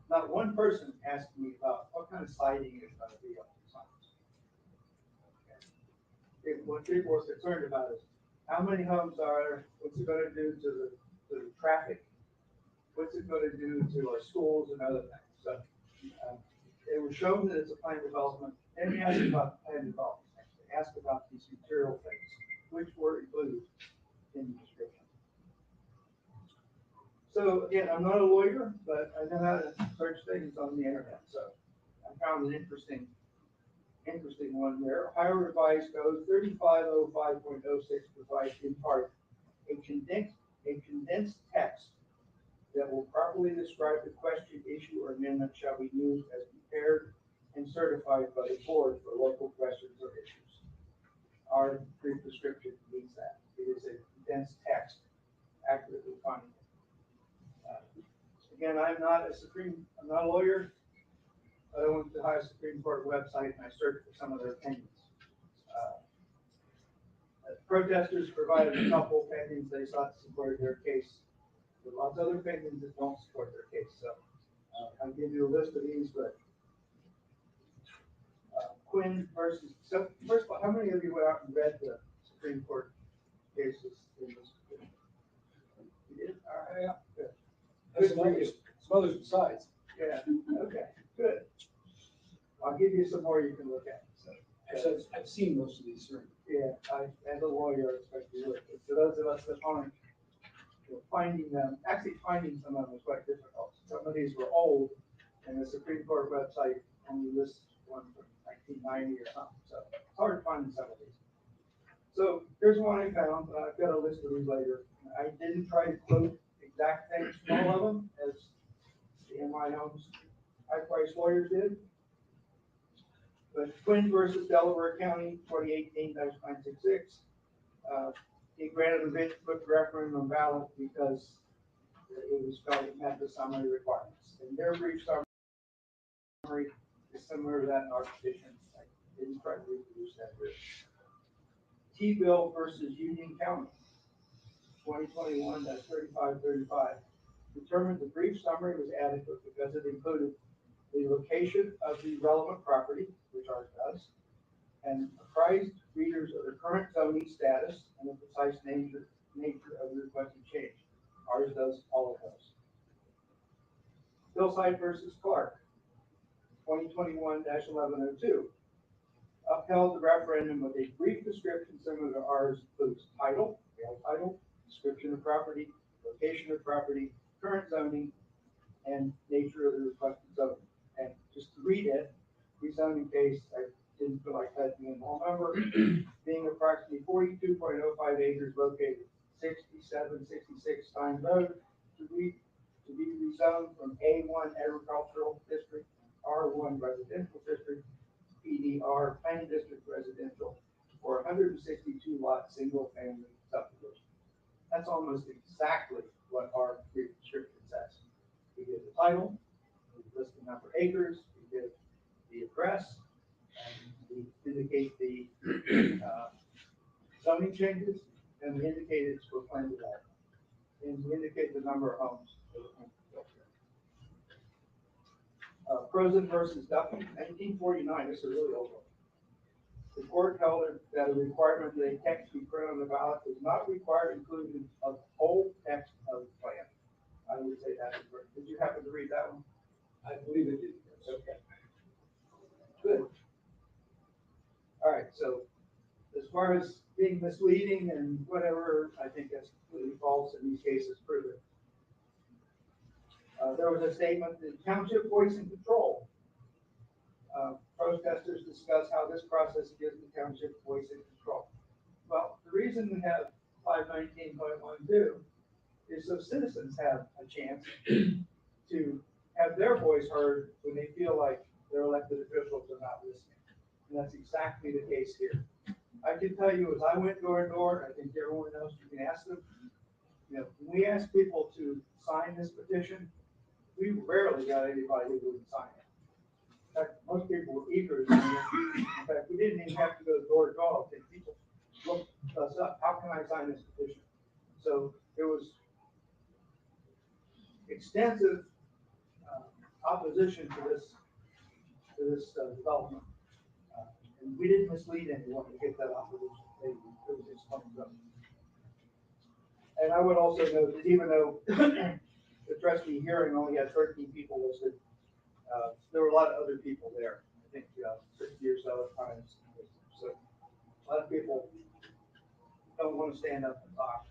Not one person asked me about what kind of siding is going to be on the signs. What people were concerned about is how many homes are there, what's it going to do to the traffic, what's it going to do to our schools and other things. So they were shown that it's a plan development, and they asked about the plan development. They asked about these material things, which were included in the description. So again, I'm not a lawyer, but I know how to search things on the internet. So I found an interesting one there. Ohio Revised Code 3505.06 provides in part a condensed text that will properly describe the question, issue, or amendment shall be used as prepared and certified by the board for local questions or issues. Our brief description means that. It is a condensed text, accurately defining it. Again, I'm not a lawyer, but I went to the Ohio Supreme Court website and I searched for some of their opinions. Protesters provided a couple opinions they thought supported their case. There are lots of other opinions that don't support their case. So I'll give you a list of these, but Quinn versus, so first of all, how many of you went out and read the Supreme Court cases in this? You did? All right, yeah, good. There's some others besides. Yeah, okay, good. I'll give you some more you can look at. So, Actually, I've seen most of these, sir. yeah, as a lawyer, I expect you would. But for those of us that aren't, finding some of them was quite difficult. Some of these were old, and the Supreme Court website only lists one from 1990 or something. So it's hard finding some of these. So here's one I found. I've got a list of these later. I didn't try to quote exact things from all of them, as the MI Homes high-priced lawyers did. But Quinn versus Delaware County, 2018-966, he granted the book referendum ballot because it was felt it met the summary requirements. And their brief summary is similar to that in our petition. I didn't try to reproduce that here. T-Bill versus Union County, 2021-3535, determined the brief summary was adequate because it included the location of the relevant property, which ours does, and apprised readers of the current zoning status and the precise nature of the requested change. Ours does all of those. Hillside versus Clark, 2021-1102, upheld the referendum with a brief description similar to ours, includes title, description of property, location of property, current zoning, and nature of the requested zoning. And just to read it, rezoning case, I didn't feel like typing in the whole number, being approximately 42.05 acres located 6766 Stein Road to be rezoned from A1 agricultural district, R1 residential district, PDR planning district residential, for 162 lot single family subdivision. That's almost exactly what our brief description says. We give the title, we list the number of acres, we give the address, and we indicate the zoning changes, and we indicate it's for planned development. And we indicate the number of homes. that are going to be built here. President versus Duffy, 1949, this is a really old one. The court held that a requirement that a text be printed on the ballot does not require inclusion of whole text of the plan. I would say that is correct. Did you happen to read that one? I believe it did. Okay. Good. All right, so as far as being misleading and whatever, I think that's completely false in these cases, proven. There was a statement, the township voicing control. Protesters discuss how this process gives the township voicing control. Well, the reason we have 519.12 is so citizens have a chance to have their voice heard when they feel like their elected officials are not listening. And that's exactly the case here. I can tell you, as I went door to door, I think everyone knows, you can ask them, you know, when we ask people to sign this petition, we rarely got anybody who wouldn't sign it. In fact, most people were eager to sign it. In fact, we didn't even have to go door to door. I think people looked us up, how can I sign this petition? So there was extensive opposition to this development. And we didn't mislead anyone to get that opposition. It was just coming from. And I would also note that even though the trustee hearing only had 13 people listed, there were a lot of other people there. I think 60 or so at times. So a lot of people don't want to stand up and talk.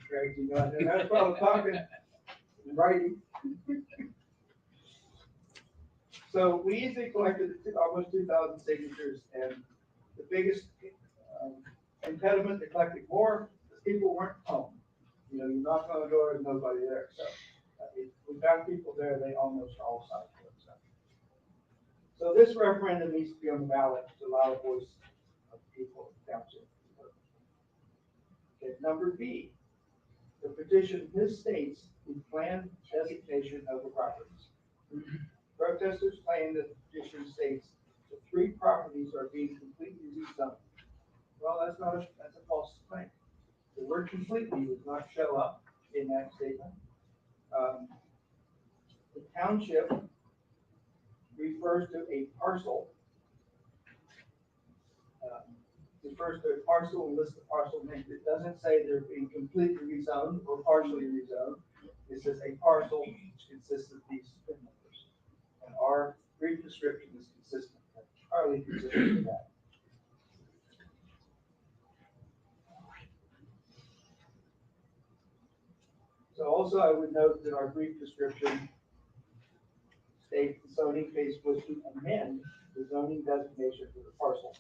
Greg, you know, and that's why I'm talking in writing. So we easily collected almost 2,000 signatures, and the biggest impediment to collecting more is people weren't home. You know, you knock on the door, there's nobody there. So we found people there, they almost all signed for it. So this referendum needs to be on the ballot to allow the voice of the people of the township. Okay, number B, the petition misstates the planned designation of the properties. Protesters claim that the petition states the 3 properties are being completely rezoned. Well, that's a false claim. The word completely does not show up in that statement. The township refers to a parcel. Refers to a parcel and lists the parcel names. It doesn't say they're being completely rezoned or partially rezoned. It says a parcel which consists of these numbers. And our brief description is consistent, entirely consistent with that. So also I would note that our brief description states the zoning case was to amend the zoning designation for the parcels.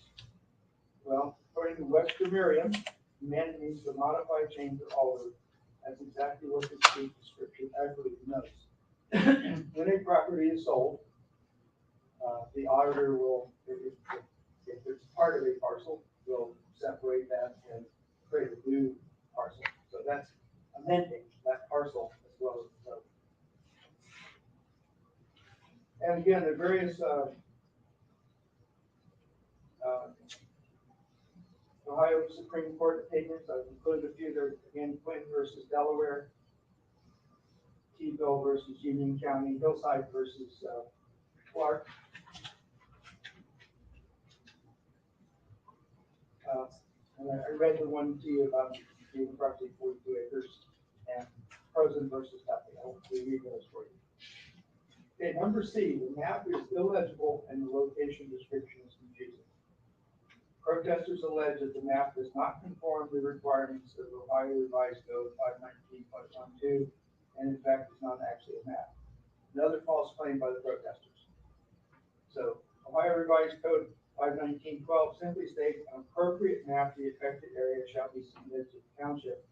Well, according to Webster Merriam, amend means to modify, change, or alter. That's exactly what this brief description actually notes. When a property is sold, the auditor will, if it's part of a parcel, will separate that and create a new parcel. So that's amending that parcel as well as the zone. And again, the various Ohio Supreme Court opinions, I've included a few there. Again, Quinn versus Delaware, Tebow versus Union County, Hillside versus Clark. And I read the one to you about being approximately 42 acres and President versus Duffy. I won't read those for you. Okay, number C, the map is illegible and the location description is confusing. Protesters allege that the map does not conform to the requirements of Ohio Revised Code 519.12, and in fact, it's not actually a map. Another false claim by the protesters. So, Ohio Revised Code 519.12 simply states an appropriate map of the affected area shall be submitted to the township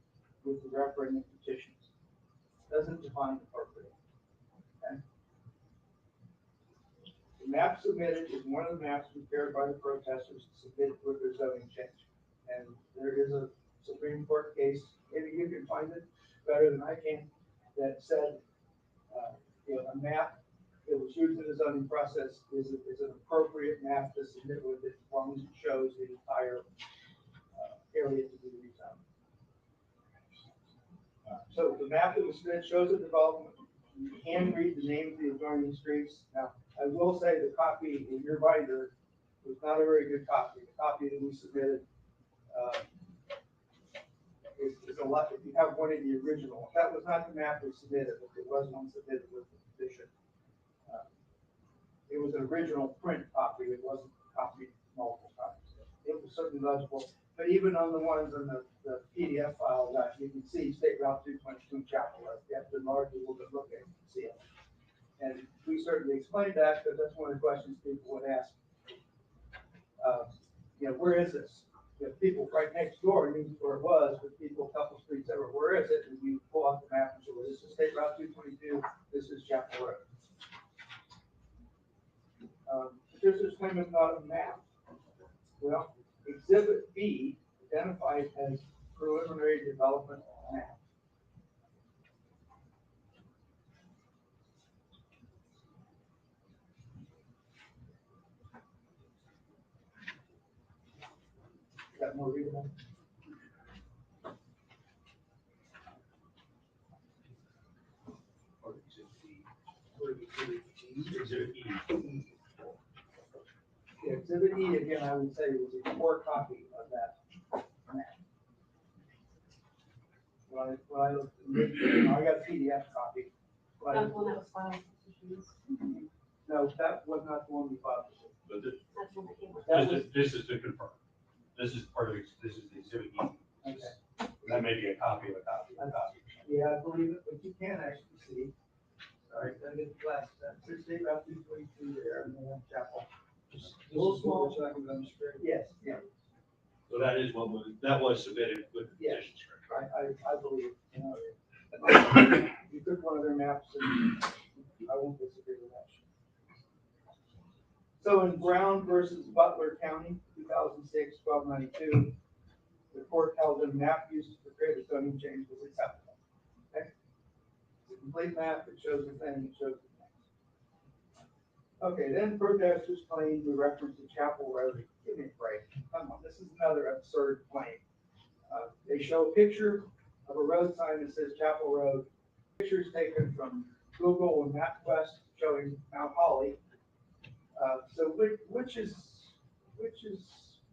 with the referendum petitions. Doesn't define appropriate. Okay? The map submitted is one of the maps prepared by the protesters to submit with their zoning change. And there is a Supreme Court case, maybe you can find it better than I can, that said, a map that was used in the zoning process is an appropriate map to submit with it as long as it shows the entire area to be rezoned. So the map that was submitted shows the development. You can read the names of the adjoining streets. Now, I will say the copy in your binder was not a very good copy. The copy that we submitted, is a lot, if you have one of the original, that was not the map we submitted, but it was one submitted with the petition. It was an original print copy, it wasn't copied multiple times. It was certainly legible, but even on the ones in the PDF file that you can see State Route 222 Chapel Road, you have to enlarge it a little bit, look at it, and see it. And we certainly explained that, because that's one of the questions people would ask. Where is this? People right next door knew where it was, but people a couple streets over, where is it? And we pull out the map and say, well, this is State Route 222, this is Chapel Road. This is claim is not a map. Well, Exhibit B identified as preliminary development map. Is that more readable? Exhibit E. Yeah, Exhibit E, again, I would say was a core copy of that map. When I looked, I got a PDF copy. When I That's the one that was filed with petitions. No, that was not the one we filed. But this, That's the one that came with. That was, this is to confirm. This is part of, this is the exhibit E. okay. That may be a copy of a copy of a copy. Yeah, I believe it, but you can actually see. Sorry, I get the glass, that's State Route 222 there, and then Chapel. This is what we're talking about, Mr. Gray. Yes, yeah, So that is what was, that was submitted with the Yeah. petition script. I believe. You took one of their maps and I won't disagree with that. So in Brown versus Butler County, 2006, 1292, the court held that a map used to create a zoning change was acceptable. Okay? It's a complete map, it shows the thing, it shows the thing. Okay, then protesters claim we reference to Chapel Road. Give me a break. Come on, this is another absurd claim. They show a picture of a road sign that says Chapel Road. Pictures taken from Google and MapQuest showing Mount Holly. So which is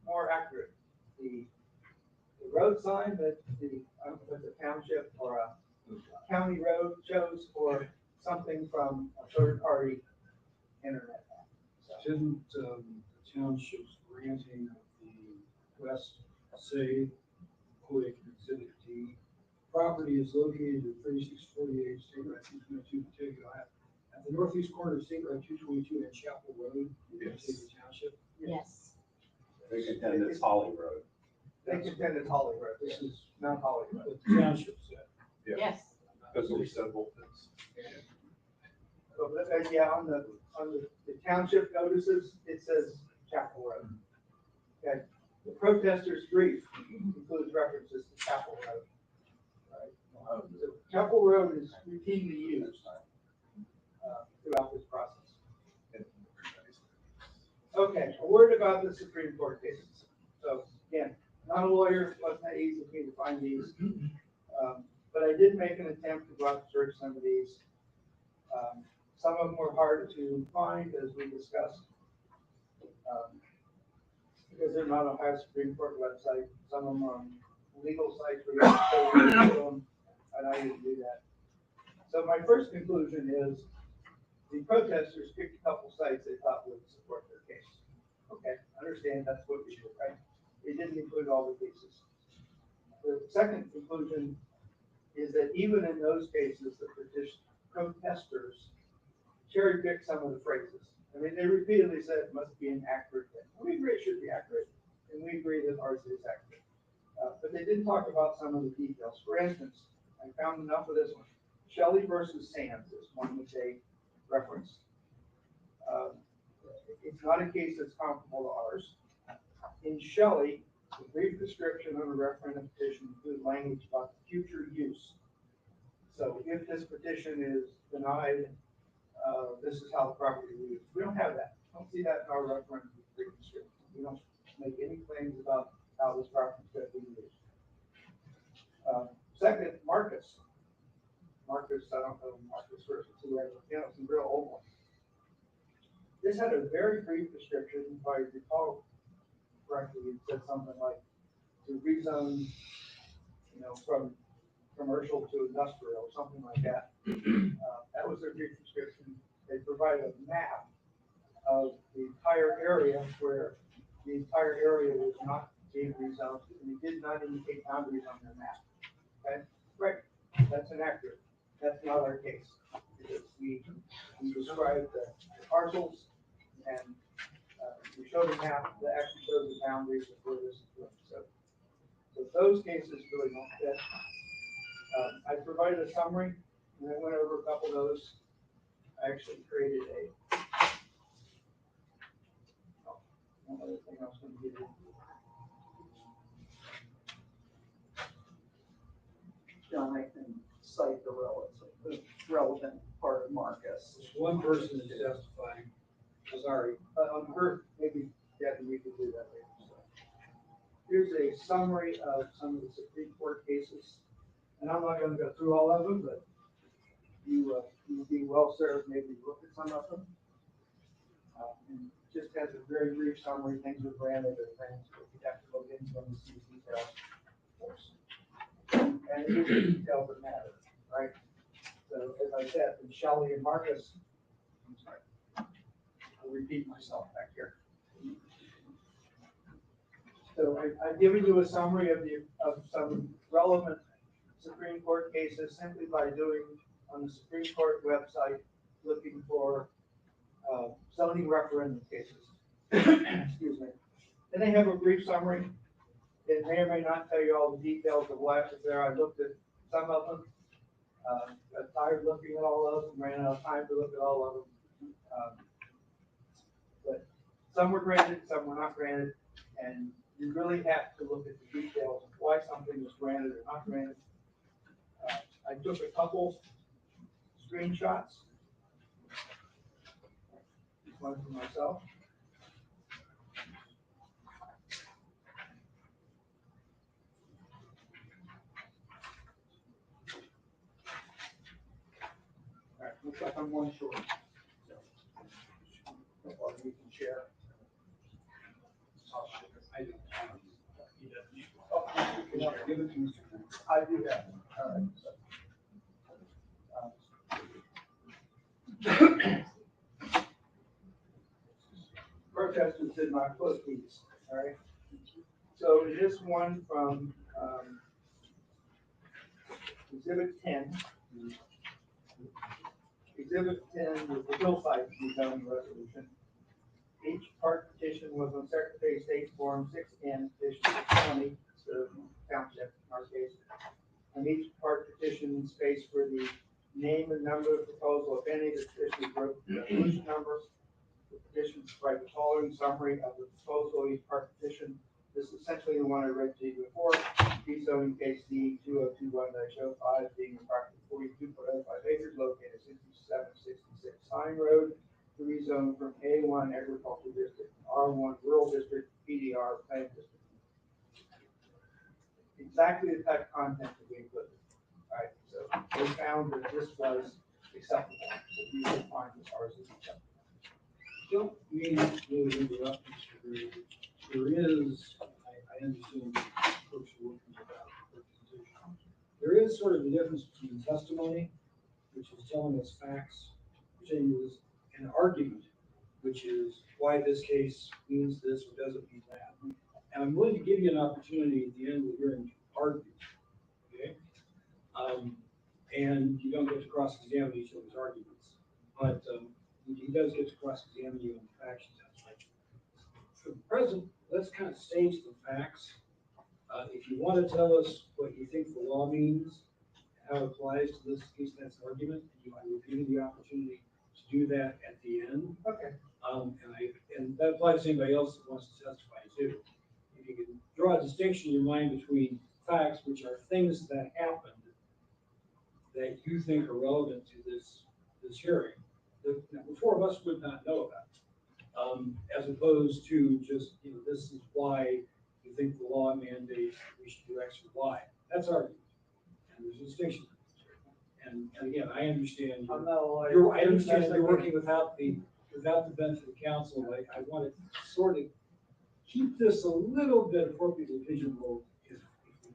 more accurate? The road sign that the township or a county road shows, or something from a third party internet app? So, Didn't the township's granting of the West say, quote, Exhibit D, property is located at 3648 State Route 222, Pawtucket, at the northeast corner of State Route 222 and Chapel Road, Pawtucket Township. Yes. They contend it's Holly Road. they contend it's Holly Road. This is Mount Holly Road. But the township said. Yes. That's what we said both things. So, yeah, on the township notices, it says Chapel Road. Okay, the protesters' brief includes references to Chapel Road. Right? So Chapel Road is routinely used throughout this process. Okay, a word about the Supreme Court cases. So again, not a lawyer, wasn't that easy for me to find these. But I did make an attempt to go out and search some of these. Some of them were hard to find, as we discussed, because they're not on Ohio Supreme Court website. Some of them are on legal sites where you have to go them, and I didn't do that. So my first conclusion is the protesters picked a couple sites they thought would support their case. Okay, understand that's what we do, right? They didn't include all the cases. The second conclusion is that even in those cases, the protesters cherry picked some of the phrases. I mean, they repeatedly said it must be an accurate thing. We agree it should be accurate, and we agree that ours is accurate. But they didn't talk about some of the details. For instance, I found enough of this one. Shelley versus Sands is one that they referenced. It's not a case that's comparable to ours. In Shelley, the brief description of a referendum petition includes language about future use. So if this petition is denied, this is how the property will be used. We don't have that. I don't see that in our referendum brief description. We don't make any claims about how this property is going to be used. Second, Marcus. Marcus, I don't know Marcus versus whoever, it's a real old one. This had a very brief description, if I recall correctly, it said something like to rezone, from commercial to industrial, something like that. That was their brief description. They provided a map of the entire area where the entire area was not being rezoned, and it did not indicate boundaries on their map. Okay, right, that's inaccurate. That's not our case. Because we described the parcels and we showed a map that actually shows the boundaries of where this is going. So those cases really don't fit. I provided a summary and I went over a couple of those. I actually created one other thing I was going to give you. John, I can cite the relevant part of Marcus. There's one person is testifying, sorry, On her, maybe Debbie, we could do that later. So here's a summary of some of the Supreme Court cases, and I'm not going to go through all of them, but you would be well served maybe to look at some of them. And just has a very brief summary, things are granted or things, but you have to look into them and see the details, of course. And it is the details that matter, right? So as I said, from Shelley and Marcus, I'm sorry, I'll repeat myself back here. So I've given you a summary of some relevant Supreme Court cases simply by doing on the Supreme Court website, looking for zoning referendum cases. Excuse me. And they have a brief summary. It may or may not tell you all the details of what is there. I looked at some of them. Got tired looking at all of them, ran out of time to look at all of them. But some were granted, some were not granted, and you really have to look at the details of why something was granted or not granted. I took a couple screenshots. One for myself. All right, looks like I'm one short. So, or we can share. I do. Oh, you can give it to me. I do have. All right. Protesters did not close these, all right? So this one from Exhibit 10. Exhibit 10 was the hillside rezoning resolution. Each part petition was on Secretary of State Form 610, petition 620, so township in our case. And each part petition space for the name and number of the proposal, if any, the petition wrote the resolution number. The petition provides the following summary of the proposal, each part petition. This is essentially the one I read to you before. Rezoning case D 2021-05 being approximately 42.05 acres located at 6766 Sign Road to rezone from A1 Agricultural District to R1 Rural District, PDR Plan District. Exactly the type of content that we included. All right, so they found that this was acceptable. So you will find as far as it's acceptable. Don't mean to really interrupt, Mr. Green. There is, I understand folks are looking about the presentation. There is sort of a difference between testimony, which is telling us facts, which is an argument, which is why this case means this or doesn't mean that. And I'm willing to give you an opportunity at the end of the hearing to argue, okay? And you don't get to cross-examine each other's arguments, but he does get to cross-examine you on the facts. For the present, let's kind of stage the facts. If you want to tell us what you think the law means, how it applies to this case, that's an argument, I will give you the opportunity to do that at the end. Okay. And that applies to anybody else that wants to testify too. If you can draw a distinction in your mind between facts, which are things that happened that you think are relevant to this hearing, that the four of us would not know about, as opposed to just, this is why you think the law mandates we should do X or Y. That's our, and there's a distinction. And again, I understand, I understand you're working without the benefit of counsel, but I want to sort of keep this a little bit appropriately pigeonholed if we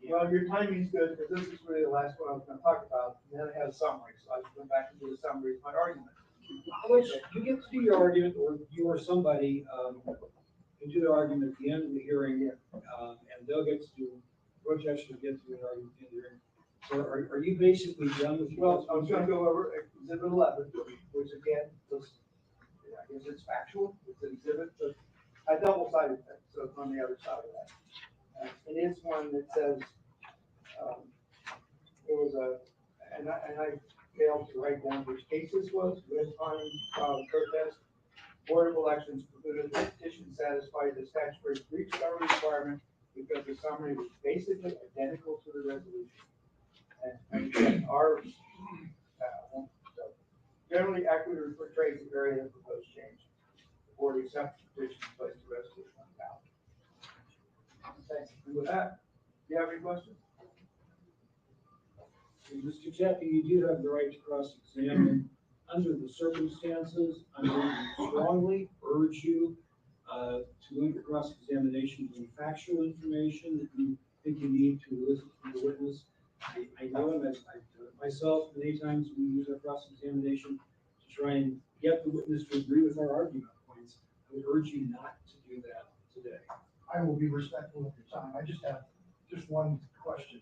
can. Well, your timing's good, because this is really the last one I was gonna talk about, and then I had a summary, so I just went back and did a summary of my argument. Which you get to do your argument, or you or somebody, can do the argument at the end of the hearing, and they'll get to do, Rochester will get to do an argument at the end of the hearing. So are you basically done with your? Well, I was gonna go over exhibit 11, which again, was, I guess it's factual, it's an exhibit, but I double-sided it, so it's on the other side of that. It is one that says, it was and I failed to write down which case this was, with time, protest. Board of Elections concluded the petition satisfied the statutory breach summary requirement because the summary was basically identical to the resolution. And our, generally accurately portrays the area of proposed change. The board accepts the petition, placed the resolution on the ballot. Okay, and with that, do you have any questions? Mr. Chappie, you do have the right to cross-examine under the circumstances. I'm going to strongly urge you to limit your cross-examination to factual information that you think you need to elicit from the witness. I know him, I've done it myself many times. We use our cross-examination to try and get the witness to agree with our argument points. I would urge you not to do that today. I will be respectful of your time. I just have one question.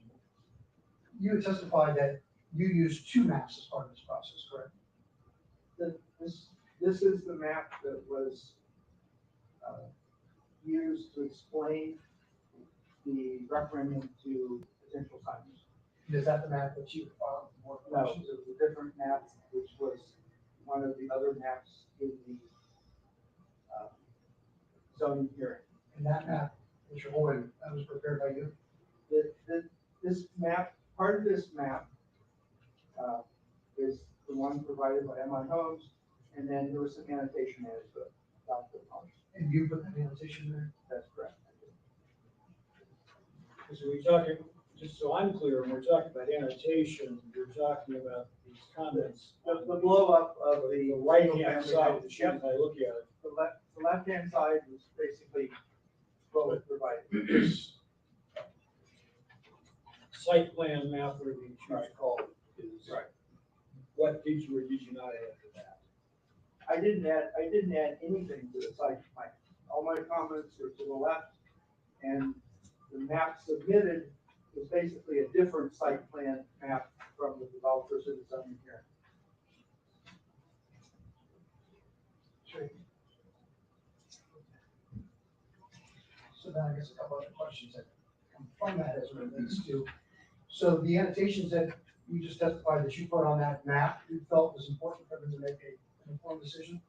You had testified that you used 2 maps as part of this process, correct? This is the map that was used to explain the referendum to potential signers. Is that the map that you filed for more No, questions? it was a different map, which was one of the other maps in the zoning hearing. And that map, Mr. Hoyt, that was prepared by you? This map, part of this map is the one provided by MI Homes, and then there was some annotation added to it about the homes. And you put that annotation there? That's correct. So we're talking, just so I'm clear, when we're talking about annotation, you're talking about these comments. The blow up of The the right-hand side of the sheet, as I look at it. The left-hand side was basically what was provided. This site plan map, whatever you choose to call it, is. Right. What did you or did you not add to that? I didn't add anything to the site plan. All my comments are to the left, and the map submitted was basically a different site plan map from the developers in the zoning hearing. Sure. So then I guess a couple other questions that come from that as it relates to, so the annotations that you just testified that you put on that map, you felt was important for them to make an informed decision?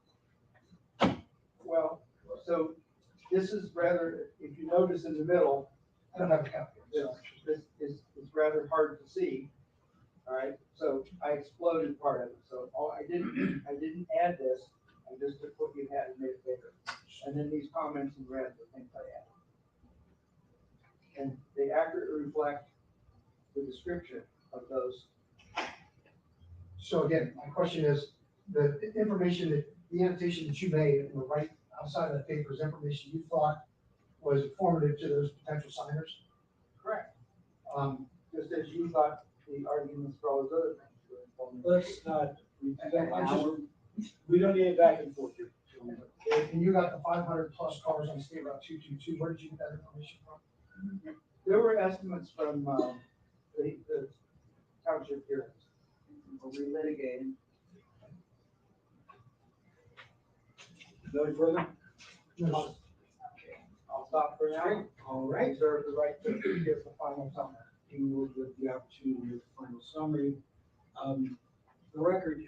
Well, so this is rather, if you notice in the middle, I don't have a copy of it. this is rather hard to see. All right, so I exploded part of it. So I didn't add this. I just took what you had and made it bigger. And then these comments in red, the things I added. And they accurately reflect the description of those. So again, my question is, the information that, the annotation that you made in the right outside of that paper is information you thought was informative to those potential signers? Correct. Just as you thought the arguments for all those other things were informative. Let's not, we don't need it back and forth here. And you got the 500 plus cars on State Route 222, where did you get that information from? There were estimates from the township hearings. We're relitigating. No further? No. I'll stop for now. All I right. reserve the right to give the final summary. You will get the opportunity to give the final summary. The record,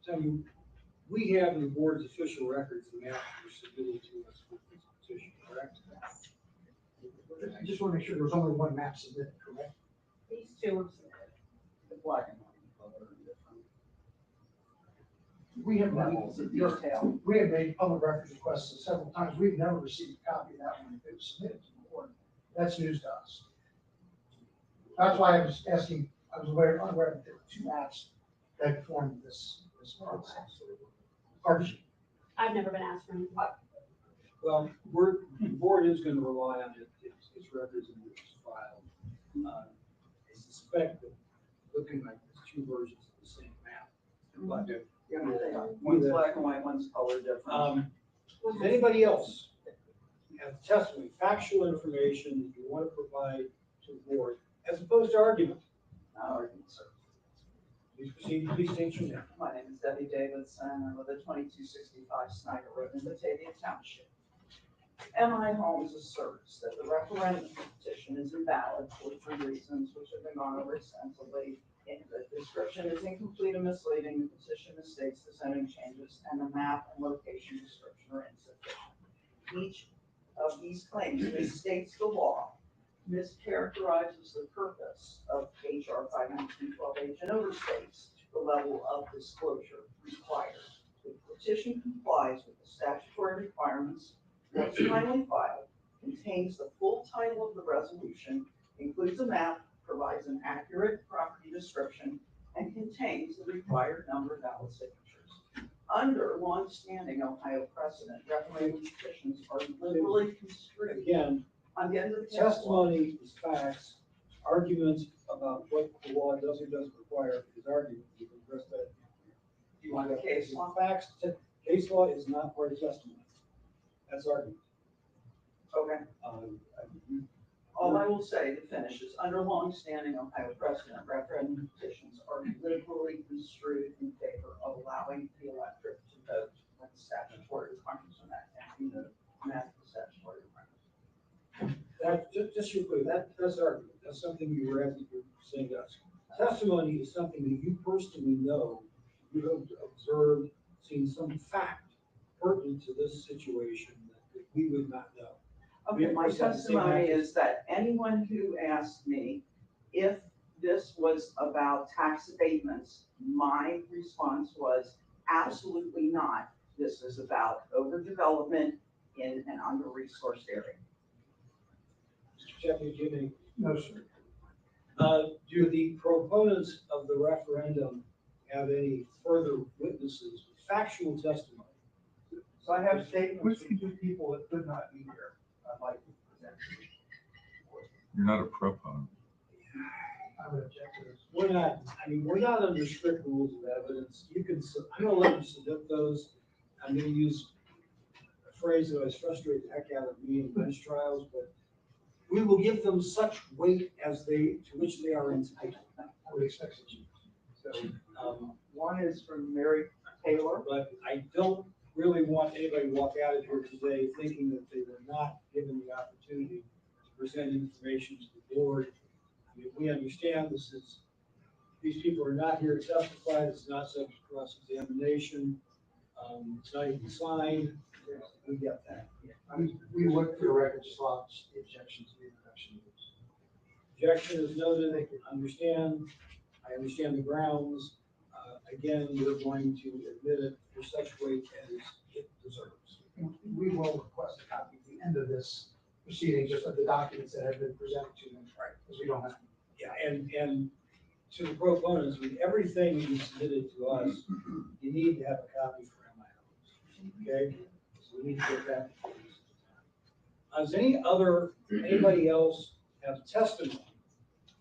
tell you, we have in the board's official records the map that was submitted to us with this petition, correct? I just want to make sure there was only one map submitted, correct? These two were submitted, the black and white color and different We have levels of detail. we have made public records requests several times. We've never received a copy of that one if it was submitted to the board. That's news to us. That's why I was asking, I was unaware that there were two maps that formed this partnership. I've never been asked for anything. Well, the board is gonna rely on its records and its file. I suspect that looking like there's two versions of the same map. But, Yeah, they are. One's black and white, one's color different. does anybody else have testimony, factual information that you want to provide to the board as opposed to argument? Sir. Please proceed, please state your name. My name is Debbie Davidson. I live at 2265 Snyder Road in Batavia Township. MI Homes asserts that the referendum petition is invalid for 3 reasons, which have been gone over extensively. The description is incomplete and misleading. The petition misstates the zoning changes, and the map and location description are insufficient. Each of these claims misstates the law, mischaracterizes the purpose of HR 51912H, and overstates the level of disclosure required. The petition complies with the statutory requirements, was timely filed, contains the full title of the resolution, includes a map, provides an accurate property description, and contains the required number of valid signatures. Under long-standing Ohio precedent, referendum petitions are liberally construed. Again, I'm getting to the testimony is facts, arguments about what the law does or doesn't require is argument. You can address that. You want to Case law. facts, case law is not part of testimony. That's argument. Okay. All I will say to finish is under long-standing Ohio precedent, referendum petitions are liberally construed in favor of allowing the electorate to vote when statutory requirements are met. And you know, met the statutory requirements. That, just so clear, that's argument. That's something you were saying to us. Testimony is something that you personally know, you have observed, seen some fact pertinent to this situation that we would not know. Okay, my testimony is that anyone who asked me if this was about tax abatements, my response was absolutely not. This is about overdevelopment in an under-resourced area. Mr. Chairman, do you have any? No, sir. Do the proponents of the referendum have any further witnesses, factual testimony? So I have statements from 2 people that could not be here. I'd like to present. You're not a proponent. I would object to this. We're not under strict rules of evidence. I'm gonna let you submit those. I'm gonna use a phrase that has frustrated the heck out of me in bench trials, but we will give them such weight to which they are entitled. I would expect it. So, One is from Mary Taylor. but I don't really want anybody to walk out of here today thinking that they were not given the opportunity to present information to the board. I mean, we understand these people are not here to testify, it's not subject to cross-examination, it's not even signed, we get that. We look for the record, just lodge the objection to the introduction. Objection is noted, I understand the grounds. Again, we're going to admit it for such weight as it deserves. We will request a copy at the end of this proceeding, just of the documents that have been presented to them, right? Because we don't have. Yeah, and to the proponents, with everything that you submitted to us, you need to have a copy for MI. Okay? So we need to get that. Does anybody else have testimony,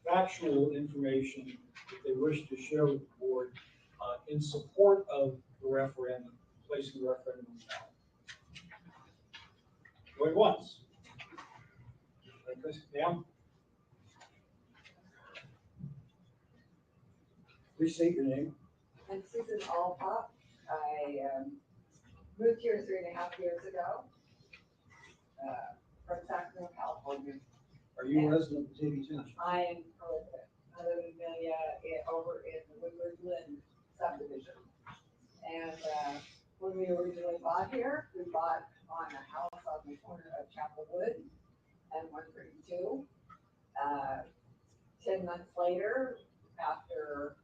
factual information that they wish to share with the board in support of the referendum, placing the referendum on the ballot? Going once. Ma'am? Please state your name. I'm Susan Alpop. I moved here 3.5 years ago from Sacramento, California. Are you a resident of Batavia Township? I am a resident. I live in Amelia, over in the Woodward Glen subdivision. And when we originally bought here, we bought on a house on the corner of Chapel Wood and 132. 10 months later, after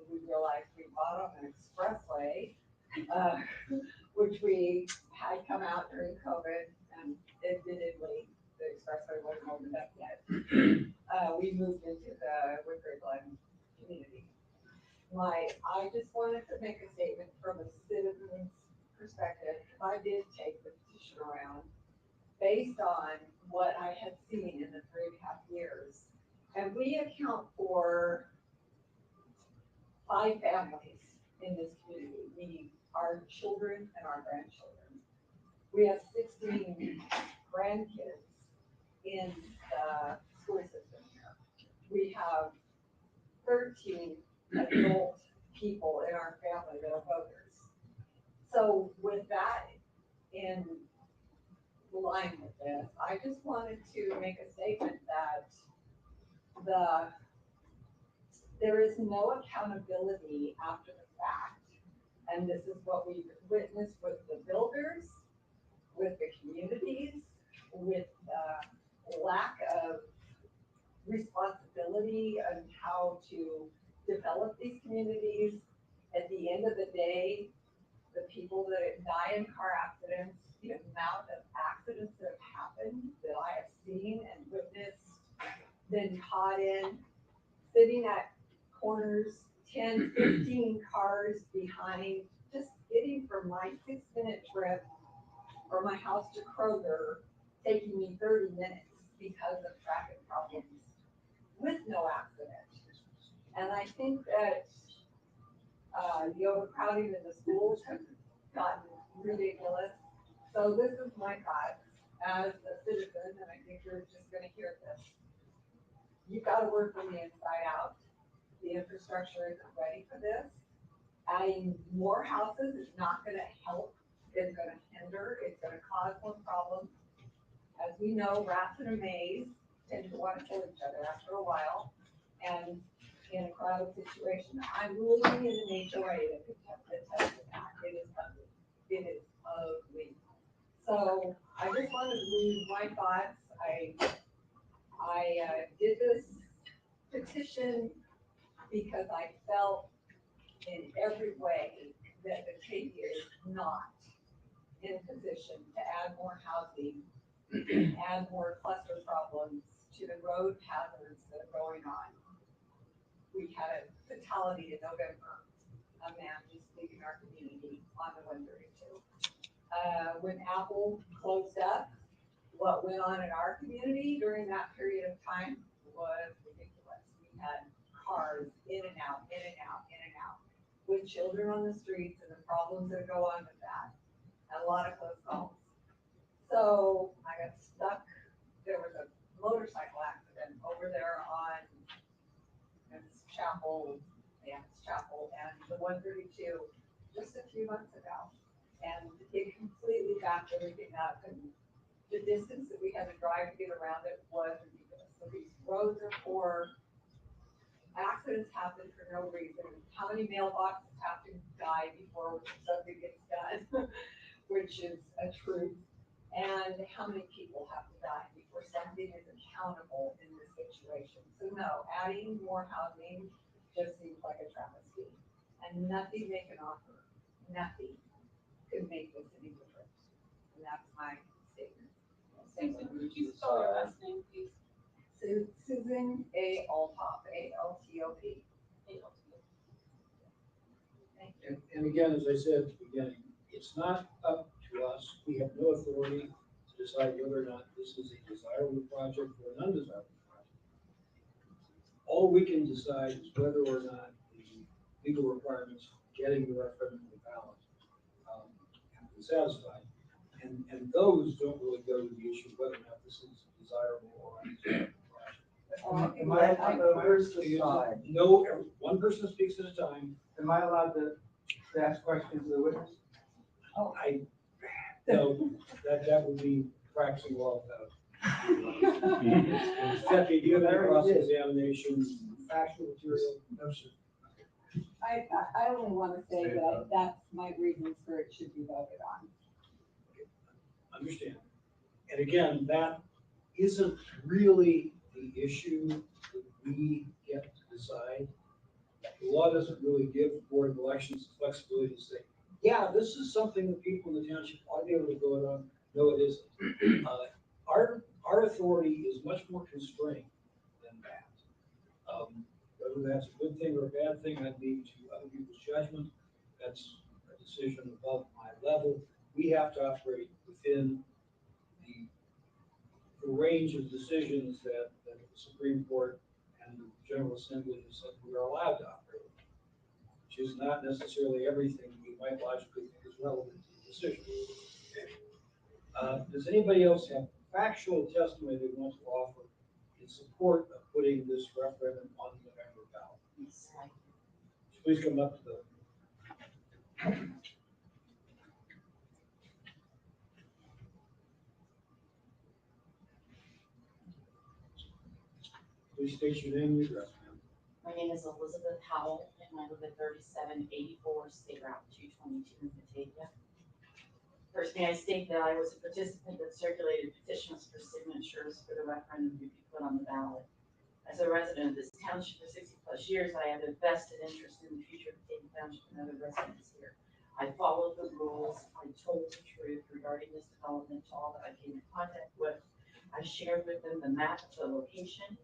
we realized we bought on an expressway, which we had come out during COVID, and admittedly, the expressway wasn't opened up yet. we moved into the Woodbury Glen community. I just wanted to make a statement from a citizen's perspective, because I did take the petition around based on what I had seen in the 3.5 years. And we account for 5 families in this community, meaning our children and our grandchildren. We have 16 grandkids in the school system here. We have 13 adult people in our family that are voters. So with that in line with this, I just wanted to make a statement that there is no accountability after the fact. And this is what we've witnessed with the builders, with the communities, with the lack of responsibility on how to develop these communities. At the end of the day, the people that die in car accidents, the amount of accidents that have happened that I have seen and witnessed, been caught in, sitting at corners, 10, 15 cars behind, just getting from my 6-minute trip from my house to Kroger, taking me 30 minutes because of traffic problems with no accident. And I think that the overcrowding in the schools has gotten ridiculous. So this is my thoughts as a citizen, and I think you're just gonna hear this. You've gotta work from the inside out. The infrastructure isn't ready for this. Adding more houses is not gonna help, it's gonna hinder, it's gonna cause more problems. As we know, rats in a maze tend to want to kill each other after a while, and in a crowded situation. I'm living in an HOA that could attest to that. It is ugly. It is ugly. So I just wanted to leave my thoughts. I did this petition because I felt in every way that the city is not in a position to add more housing, add more cluster problems to the road hazards that are going on. We had a fatality in November, a man just leaving our community on the 132. When Apple closed up, what went on in our community during that period of time was ridiculous. We had cars in and out, in and out, in and out, with children on the streets and the problems that go on with that, and a lot of close calls. So I got stuck. There was a motorcycle accident over there on Chapel, and the 132 just a few months ago. And it completely backed everything up, and the distance that we had to drive to get around it was ridiculous. So these roads are poor, accidents happen for no reason. How many mailboxes have to die before something gets done, which is a truth. And how many people have to die before something is accountable in this situation. So no, adding more housing just seems like a travesty. And nothing they can offer, nothing could make this any different. And that's my statement. Susan, would you spell your last name, please? Susan A. Altop, A-L-T-O-P. Thank you. And again, as I said at the beginning, it's not up to us. We have no authority to decide whether or not this is a desirable project or an undesirable project. All we can decide is whether or not the legal requirements for getting the referendum ballot have been satisfied. And those don't really go to the issue of whether or not this is desirable or undesirable project. Am I allowed to decide? No, one person speaks at a time. Am I allowed to ask questions of the witness? No, that would be practicing law without. Jackie, do you have any cross-examination, factual material? No, sir. I only want to say that that's my reasons for it should be voted on. Understand. And again, that isn't really the issue that we get to decide. The law doesn't really give the Board of Elections the flexibility to say, yeah, this is something that people in the township ought to be able to vote on. No, it isn't. Our authority is much more constrained Whether that's a good thing or a bad thing, I'd leave to other people's judgment. That's a decision above my level. We have to operate within the range of decisions that the Supreme Court and the General Assembly has said we are allowed to operate, which is not necessarily everything we might logically think is relevant to the decision. Does anybody else have factual testimony they want to offer in support of putting this referendum on the November ballot? Please come up to the. Please state your name and address, ma'am. My name is Elizabeth Howell, and I live at 3784 State Route 222 in Batavia. First, may I state that I was a participant that circulated petitions for signatures for the referendum to be put on the ballot. As a resident of this township for 60+ years, I have a vested interest in the future of Batavia Township and other residents here. I followed the rules. I told the truth regarding this development to all that I came in contact with. I shared with them the map of the location.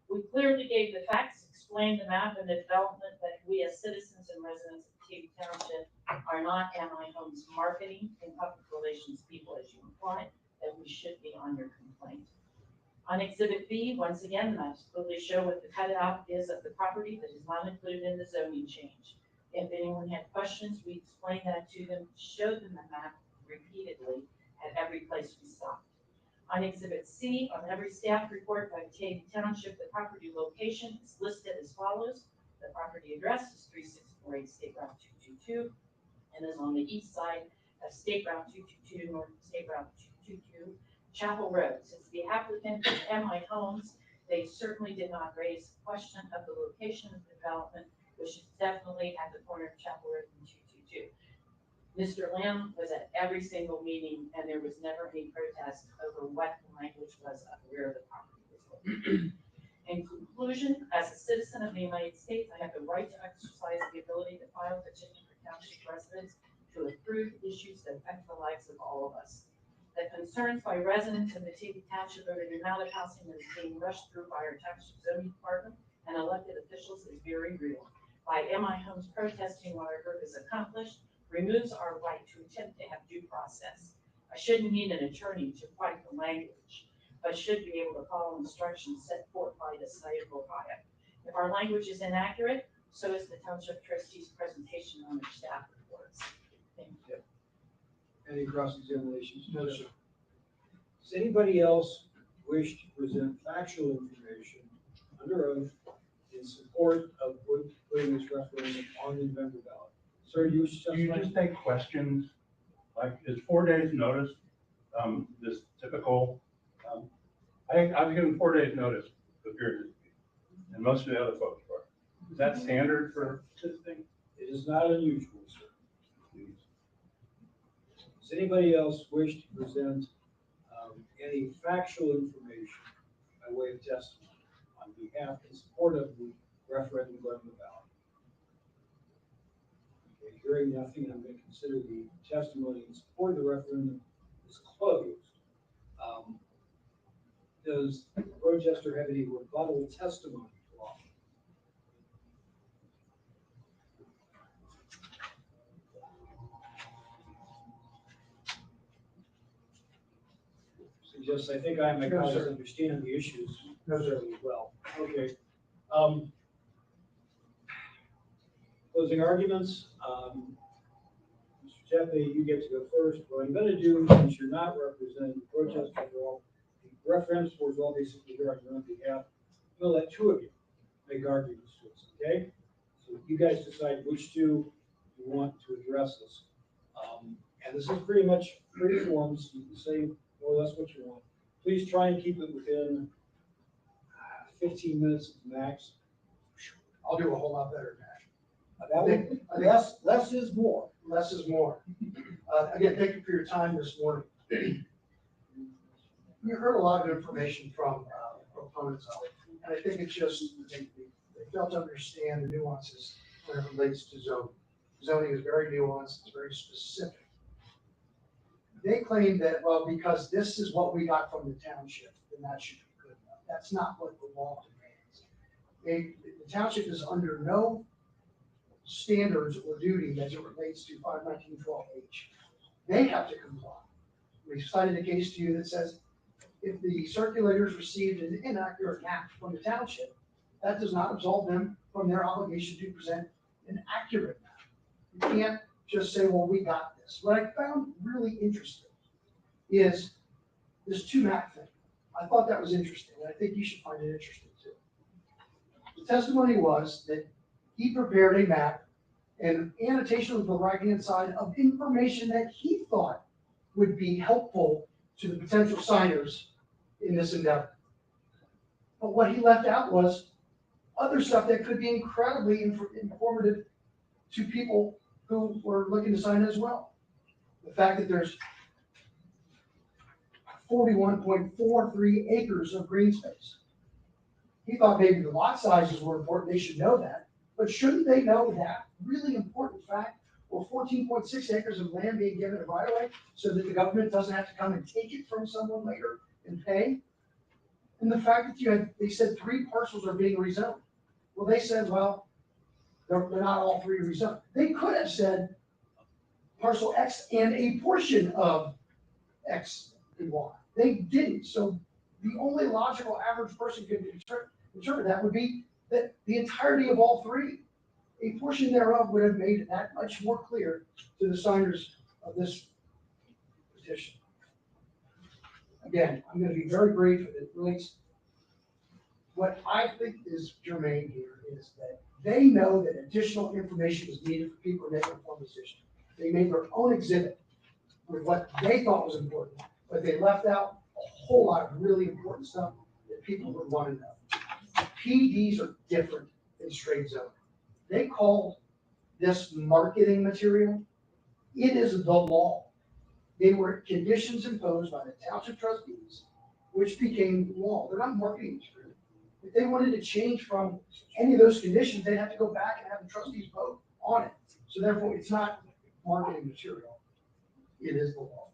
We clearly gave the facts, explained the map and the development that we as citizens and residents of Batavia Township are not MI Homes marketing and public relations people, as you implied, that we should be on your complaint. On Exhibit B, once again, the maps clearly show what the cutout is of the property that is not included in the zoning change. If anyone had questions, we explained that to them, showed them the map repeatedly at every place we stopped. On Exhibit C, on every staff report by Batavia Township, the property location is listed as follows. The property address is 3648 State Route 222 and is on the east side of State Route 222, north of State Route 222, Chapel Road. Since the applicant is MI Homes, they certainly did not raise the question of the location of the development, which is definitely at the corner of Chapel Road and 222. Mr. Lamb was at every single meeting, and there was never any protest over what the language was of where the property was located. In conclusion, as a citizen of the United States, I have the right to exercise the ability to file a petition for township residents to approve issues that affect the lives of all of us. The concerns by residents of Batavia Township over the amount of housing that is being rushed through by our township zoning department and elected officials is very real. By MI Homes protesting what our group has accomplished, removes our right to attempt to have due process. I shouldn't need an attorney to fight the language, but should be able to follow instructions set forth by the state of Ohio. If our language is inaccurate, so is the township trustees' presentation on their staff reports. Thank you. Any cross-examinations? No, sir. Does anybody else wish to present factual information under oath in support of putting this referendum on the November ballot? Sir, you wish to Do you just take questions, like, is 4 days notice, this typical? I was given 4 days notice to appear to speak, and most of the other folks were. Is that standard for this thing? It is not unusual, sir. Does anybody else wish to present any factual information by way of testimony on behalf in support of the referendum going to the ballot? Okay, hearing nothing, I'm going to consider the testimony in support of the referendum is closed. does Rochester have any rebuttal testimony to offer? Suggests, I think I and my No, colleagues sir. understand the issues No, sir. fairly well. Okay. Closing arguments. Mr. Jeffy, you get to go first. What I'm gonna do, since you're not representing Rochester at all, the reference was all basically here on your own behalf. I'm gonna let two of you make arguments to us, okay? So you guys decide which two you want to address this. And this is pretty much free forms, you can say more or less what you want. Please try and keep it within 15 minutes max. I'll do a whole lot better than that. That would, less is more. Less is more. Again, thank you for your time this morning. You heard a lot of information from proponents of it, and I think it's just, they fail to understand the nuances when it relates to zoning. Zoning is very nuanced, it's very specific. They claim that, well, because this is what we got from the township, then that should be good enough. That's not what the law demands. The township is under no standards or duty as it relates to 51912H. They have to comply. We cited a case to you that says if the circulators received an inaccurate map from the township, that does not absolve them from their obligation to present an accurate map. You can't just say, well, we got this. What I found really interesting is this two map thing. I thought that was interesting, and I think you should find it interesting too. The testimony was that he prepared a map and annotation on the right-hand side of information that he thought would be helpful to the potential signers in this endeavor. But what he left out was other stuff that could be incredibly informative to people who were looking to sign as well. The fact that there's 41.43 acres of green space. He thought maybe the lot sizes were important, they should know that, but shouldn't they know that really important fact? Or 14.6 acres of land being given right away so that the government doesn't have to come and take it from someone later and pay? And the fact that they said 3 parcels are being rezoned. Well, they said, well, they're not all 3 rezoned. They could have said parcel X and a portion of X and Y. They didn't. So the only logical average person could interpret that would be that the entirety of all 3, a portion thereof would have made it that much more clear to the signers of this petition. Again, I'm going to be very brief. It relates. What I think is germane here is that they know that additional information is needed for people to make an informed decision. They made their own exhibit with what they thought was important, but they left out a whole lot of really important stuff that people would want to know. PDs are different than straight zoning. They call this marketing material. It is the law. They were conditions imposed by the township trustees, which became law. They're not marketing material. If they wanted to change from any of those conditions, they'd have to go back and have the trustees vote on it. So therefore, it's not marketing material. It is the law.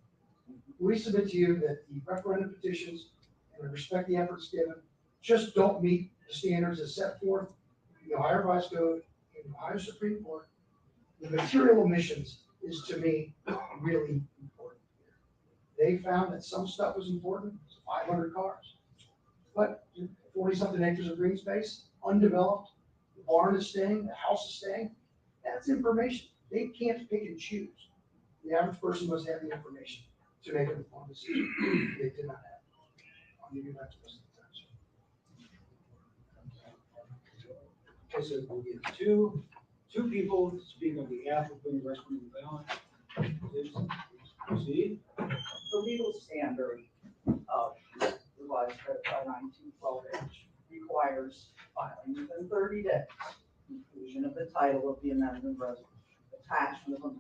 We submit to you that the referendum petitions, and I respect the efforts given, just don't meet the standards as set forth in the Ohio Revised Code and the Ohio Supreme Court. The material omissions is, to me, really important. They found that some stuff was important, 500 cars, but 40-something acres of green space, undeveloped, the barn is staying, the house is staying. That's information. They can't pick and choose. The average person must have the information to make an informed decision. They did not have it. I'll give you back to the Okay, so we'll get two people speaking on behalf of the rest of the ballot. Please proceed. The legal standard of revised code 51912H requires filing within 30 days, inclusion of the title of the amendment resolution, attachment of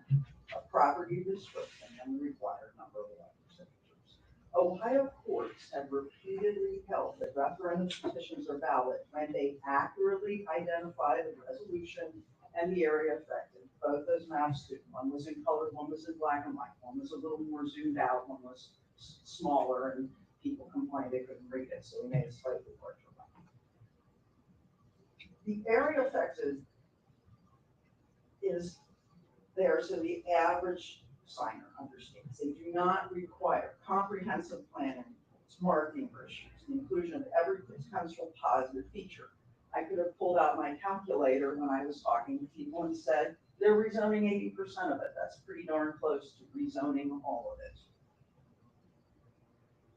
a property description, and the required number of elected signatures. Ohio courts have repeatedly held that referendum petitions are valid when they accurately identify the resolution and the area affected. Both those maps do. One was in color, one was in black and white. One was a little more zoomed out, one was smaller and people complained they couldn't read it, so we made it slightly larger. The area affected is there so the average signer understands. They do not require comprehensive planning, marketing issues, the inclusion of every potential positive feature. I could have pulled out my calculator when I was talking to people and said, they're rezoning 80% of it. That's pretty darn close to rezoning all of it.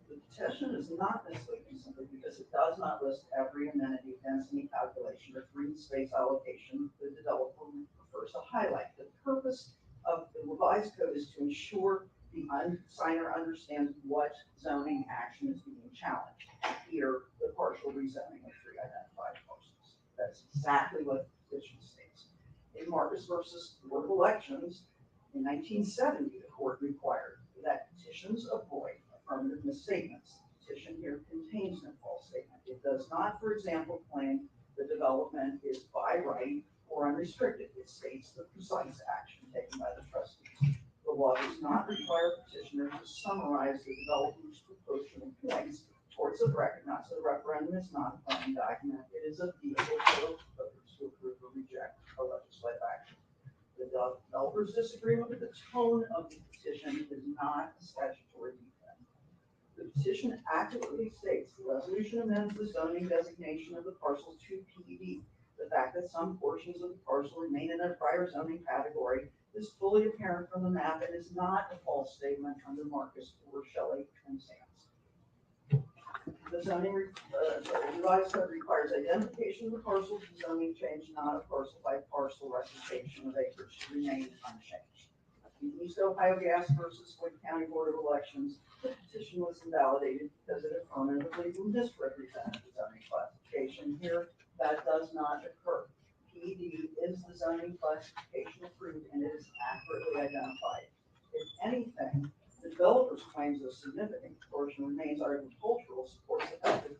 The petition is not misleading simply because it does not list every amenity density calculation or green space allocation the developer prefers to highlight. The purpose of the revised code is to ensure the signer understands what zoning action is being challenged. Here, the partial rezoning of 3 identified parcels. That's exactly what the petition states. In Marcus versus Board of Elections, in 1970, the court required that petitions avoid affirmative misstatements. The petition here contains no false statement. It does not, for example, claim the development is by right or unrestricted. It states the precise action taken by the trustees. The law does not require petitioners to summarize the developer's proposal points towards the record. Not so the referendum is not a planning document. It is a vehicle for the voters to approve or reject a legislative action. The developer's disagreement with the tone of the petition is not a statutory defect. The petition accurately states the resolution amends the zoning designation of the parcel to PED. The fact that some portions of the parcel remain in a prior zoning category is fully apparent from the map and is not a false statement under Marcus or Shelley and Sands. The zoning revised code requires identification of the parcel to zoning change, not a parcel by parcel reservation of acreage to remain unchanged. In East Ohio Gas versus Wood County Board of Elections, the petition was invalidated because it affirmatively misrepresented the zoning classification. Here, that does not occur. PED is the zoning classification approved and it is accurately identified. If anything, the developer's claims of significant portion remains agricultural supports the fact that the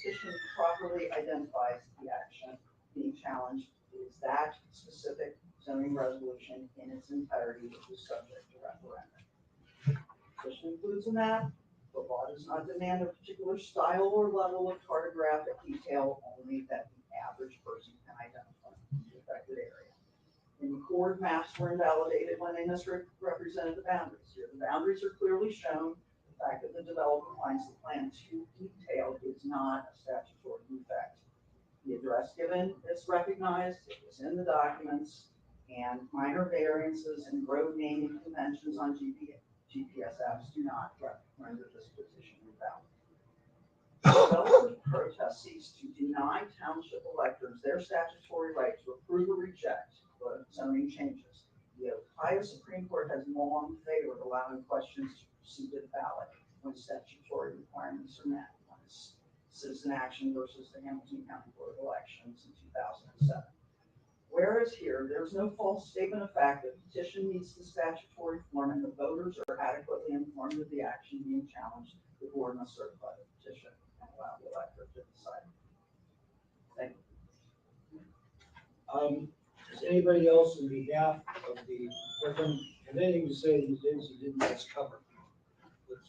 petition properly identifies the action being challenged is that specific zoning resolution in its entirety which is subject to referendum. The petition includes a map. The law does not demand a particular style or level of cartographic detail, only that the average person can identify the affected area. In Accord, maps were invalidated when they misrepresented the boundaries. Here, the boundaries are clearly shown. The fact that the developer finds the plan too detailed is not a statutory defect. The address given is recognized, it was in the documents, and minor variances and road naming conventions on GPS apps do not render this petition invalid. Developer's protest seeks to deny township electors their statutory right to approve or reject the zoning changes. The Ohio Supreme Court has long favored allowing questions to proceed to the ballot when statutory requirements are met. One is Citizen Action versus the Hamilton County Board of Elections in 2007. Whereas here, there's no false statement of fact that petition meets the statutory form and the voters are adequately informed of the action being challenged, the board must certify the petition and allow the electorate to decide. Thank you. Does anybody else on behalf of the, have anything to say these days you didn't just cover?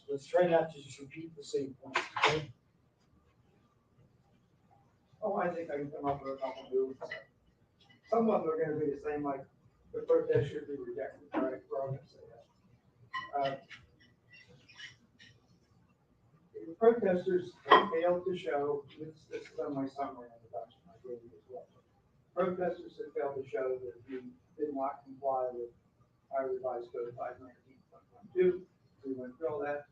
Let's try not to just repeat the same point, okay? Oh, I think I can come up with a couple of new ones. Some of them are gonna be the same, like the protest should be rejected, right? We're all gonna say that. The protesters failed to show, this is on my summary on the document, I gave you as well. Protesters have failed to show that we did not comply with our revised code 519.12. We went through all that.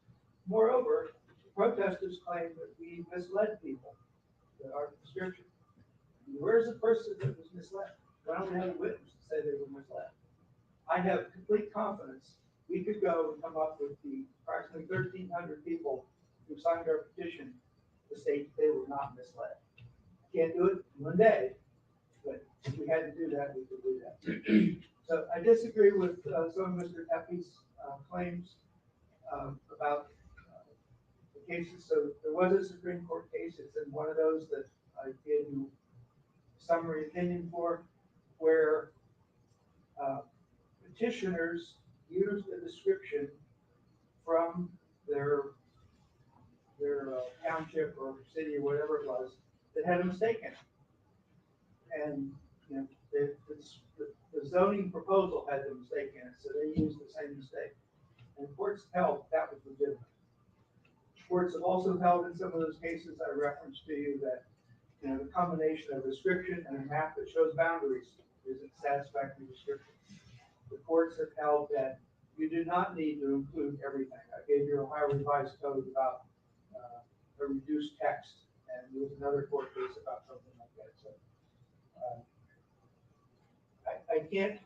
Moreover, protesters claim that we misled people, that our description. Where's the person that was misled? Why don't we have a witness to say they were misled? I have complete confidence we could go and come up with the approximately 1,300 people who signed our petition to state they were not misled. Can't do it in one day, but if we had to do that, we could do that. So I disagree with some of Mr. Effie's claims about the cases. So there was a Supreme Court case. It's in one of those that I gave you summary opinion for, where petitioners used a description from their township or city or whatever it was that had a mistake in it. And, you know, the zoning proposal had the mistake in it, so they used the same mistake. And courts held that was legitimate. Courts have also held in some of those cases I referenced to you that, you know, the combination of description and a map that shows boundaries isn't satisfactory description. The courts have held that you do not need to include everything. I gave you a Ohio Revised Code about a reduced text, and there was another court case about something like that. So I can't.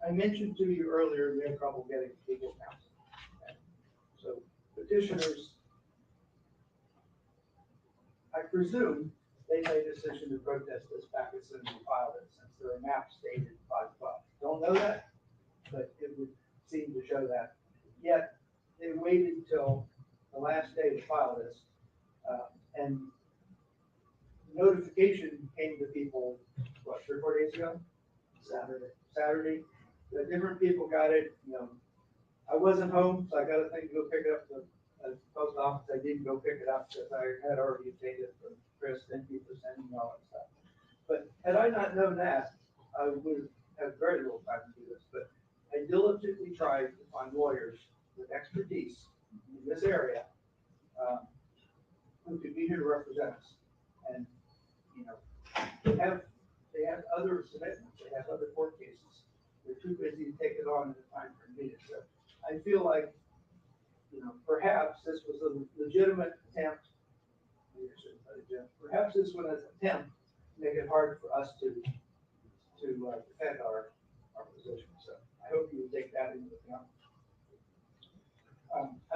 I mentioned to you earlier we had trouble getting legal counsel. Okay? So petitioners, I presume they made a decision to protest this back as soon as we filed it, since their map stated 512. Don't know that, but it would seem to show that. Yet, they waited till the last day to file this, and notification came to people, what, 3 or 4 days ago? Saturday. The different people got it, you know. I wasn't home, so I got a thing to go pick it up at the post office. I didn't go pick it up because I had already obtained it from Chris. Thank you for sending me all that stuff. But had I not known that, I would have very little time to do this. But I diligently tried to find lawyers with expertise in this area who could be here to represent us. And, you know, they have other submittals, they have other court cases. They're too busy to take it on at a time for meeting. So I feel like, you know, perhaps this was a legitimate attempt. Perhaps this was an attempt to make it hard for us to defend our position. So I hope you would take that into account.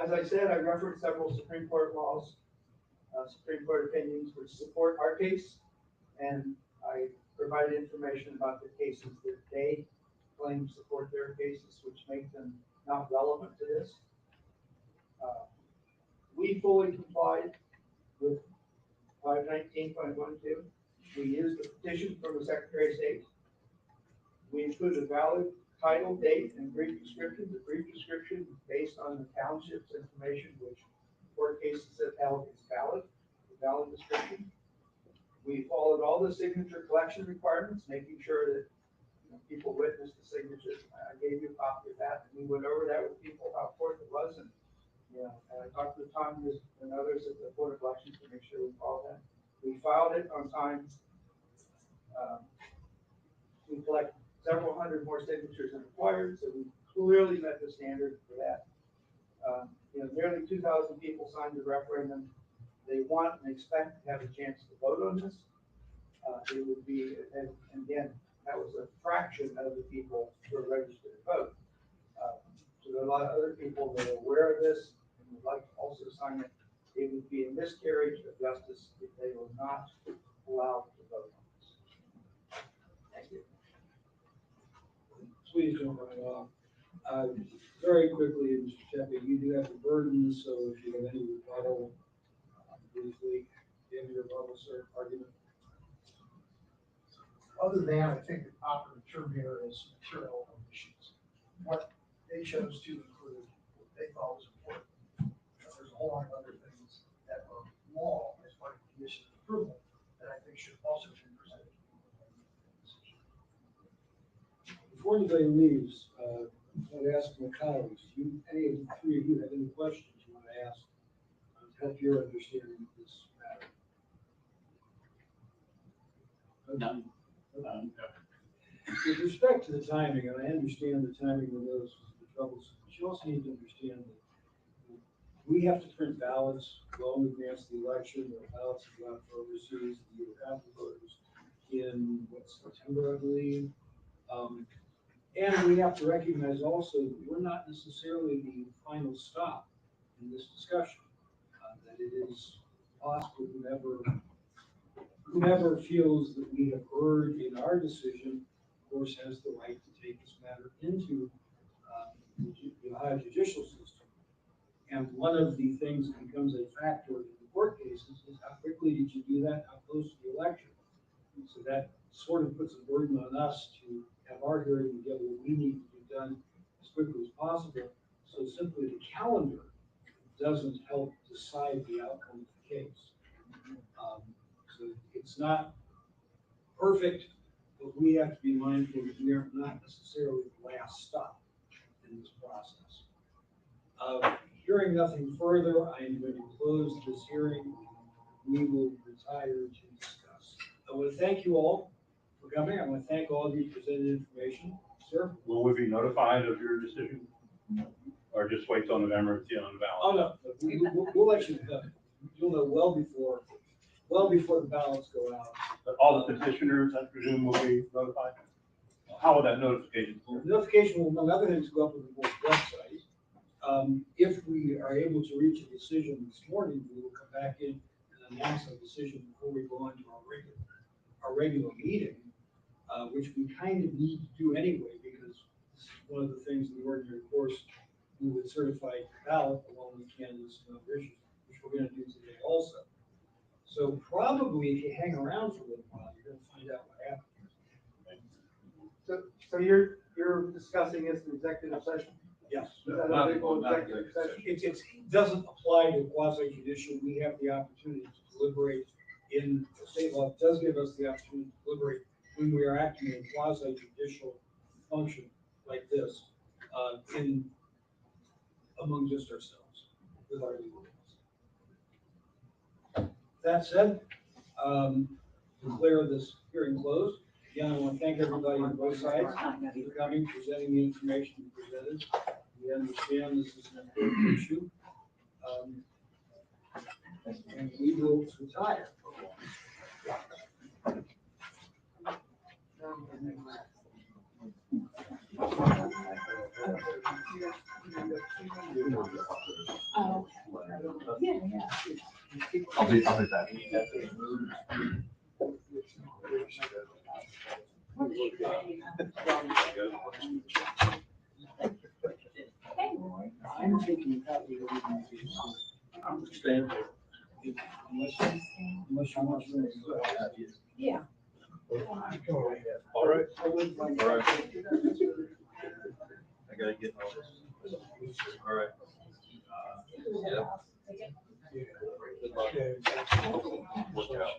As I said, I referenced several Supreme Court laws, Supreme Court opinions which support our case, and I provided information about the cases that they claim support their cases, which make them not relevant to this. We fully complied with 519.12. We used the petition from the Secretary of State. We included a valid title, date, and brief description. The brief description based on the township's information, which court cases have held is valid, a valid description. We followed all the signature collection requirements, making sure that, you know, people witnessed the signatures. I gave you a copy of that, and we went over that with people how important it was, and, you know, and I talked to Tom and others at the Board of Elections to make sure we followed that. We filed it on time. We collected several hundred more signatures than required, so we clearly met the standard for that. You know, nearly 2,000 people signed the referendum. They want and expect to have a chance to vote on this. It would be, and again, that was a fraction of the people who are registered to vote. So there are a lot of other people that are aware of this and would like to also sign it. It would be a miscarriage of justice if they were not allowed to vote on this. Thank you. Please don't run off. Very quickly, Mr. Sheppy, you do have the burden, so if you have any rebuttal, briefly, give your rebuttal, sir, argument. Other than, I think the operative term here is material omissions. What they chose to include, what they thought was important. There's a whole lot of other things that were law as part of the condition of approval that I think should also be presented. Before anybody leaves, I want to ask my colleagues, do you, any of the three of you have any questions you want to ask to help your understanding of this matter? None. With respect to the timing, and I understand the timing of those the troubles, but you also need to understand that we have to print ballots well in advance of the election, or ballots go out for overseas, the out voters in September, I believe. And we have to recognize also that we're not necessarily the final stop in this discussion. That it is possible whomever feels that we have erred in our decision, of course, has the right to take this matter into the Ohio judicial system. And one of the things that becomes a factor in the court cases is how quickly did you do that, how close to the election. And so that sort of puts a burden on us to have our hearing and get what we need to be done as quickly as possible, so So simply the calendar doesn't help decide the outcome of the case. So it's not perfect, but we have to be mindful that we are not necessarily the last stop in this process. Hearing nothing further, I am going to close this hearing. We will retire to discuss. I want to thank you all for coming. I want to thank all of you who presented information. Sir? Will we be notified of your decision? Or just wait till November to see it on the Oh, ballot? no, we'll let you know. You'll know well before the ballots go out. But all the petitioners, I presume, will be notified? How will that notification? The notification will, among other things, go up on the board's website. If we are able to reach a decision this morning, we will come back in and announce a decision before we go on to our regular meeting, which we kind of need to do anyway, because this is one of the things in the ordinary course, we would certify ballot along with candidates and other issues, which we're gonna do today also. So probably if you hang around for a little while, you're gonna find out what happened. So you're discussing this in executive session? Yes. Is that a legal executive session? It doesn't apply to quasi judicial. We have the opportunity to deliberate in, the state law does give us the opportunity to deliberate when we are acting in a quasi judicial function like this, among just ourselves with our legal counsel. That said, declare this hearing closed. Again, I want to thank everybody on both sides for coming, presenting the information you presented. We understand this is an important issue. And we will retire. Oh, yeah, yeah. I'll be back. I'm thinking probably Stand. unless you want to. Yeah. All right. I gotta get all this. All right. Work out.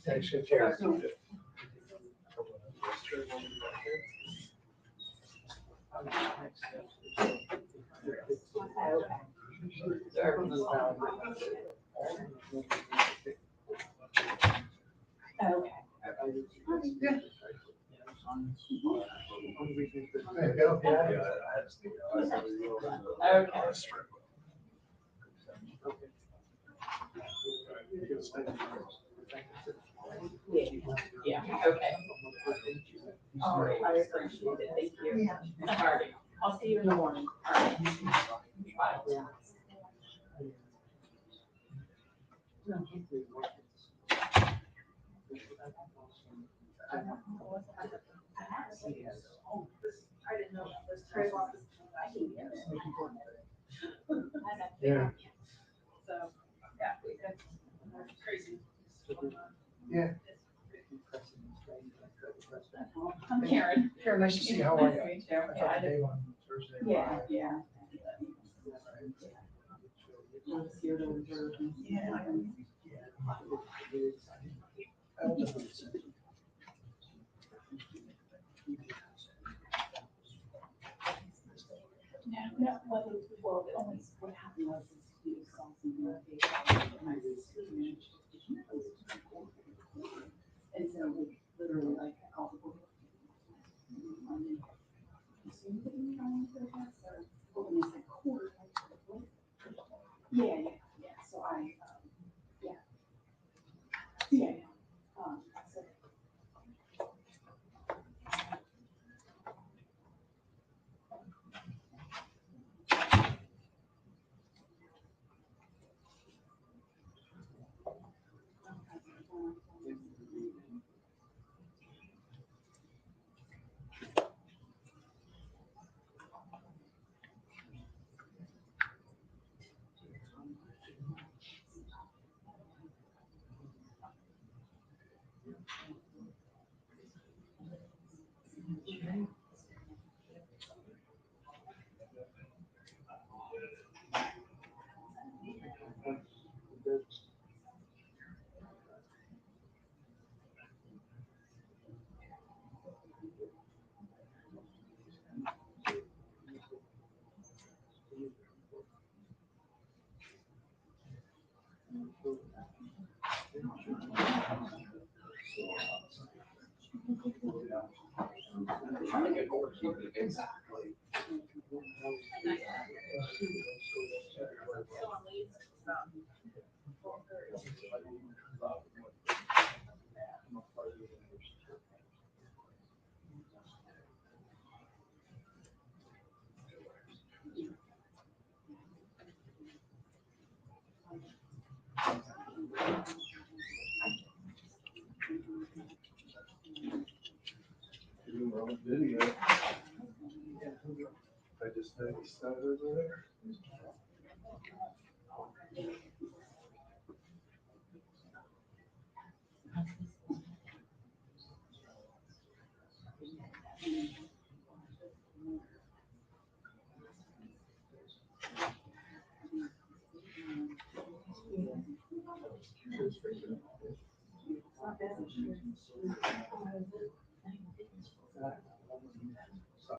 Thanks, Chair. Okay. Yeah, okay. All right, I appreciate it, thank you. All right, I'll see you in the morning. All right. Bye. I didn't know this trade law. Yeah. So, yeah, that's crazy. Yeah. I'm Karen. Karen, nice to see you. How are you? Nice to meet you. I thought Dave on Thursday. Yeah, yeah. No, well, only what happened was he saw some notification and I was and so we literally like called the board. Yeah, yeah, yeah, so I, yeah. Yeah, yeah, so. Trying to get over to it, exactly. Video. I just noticed that over there.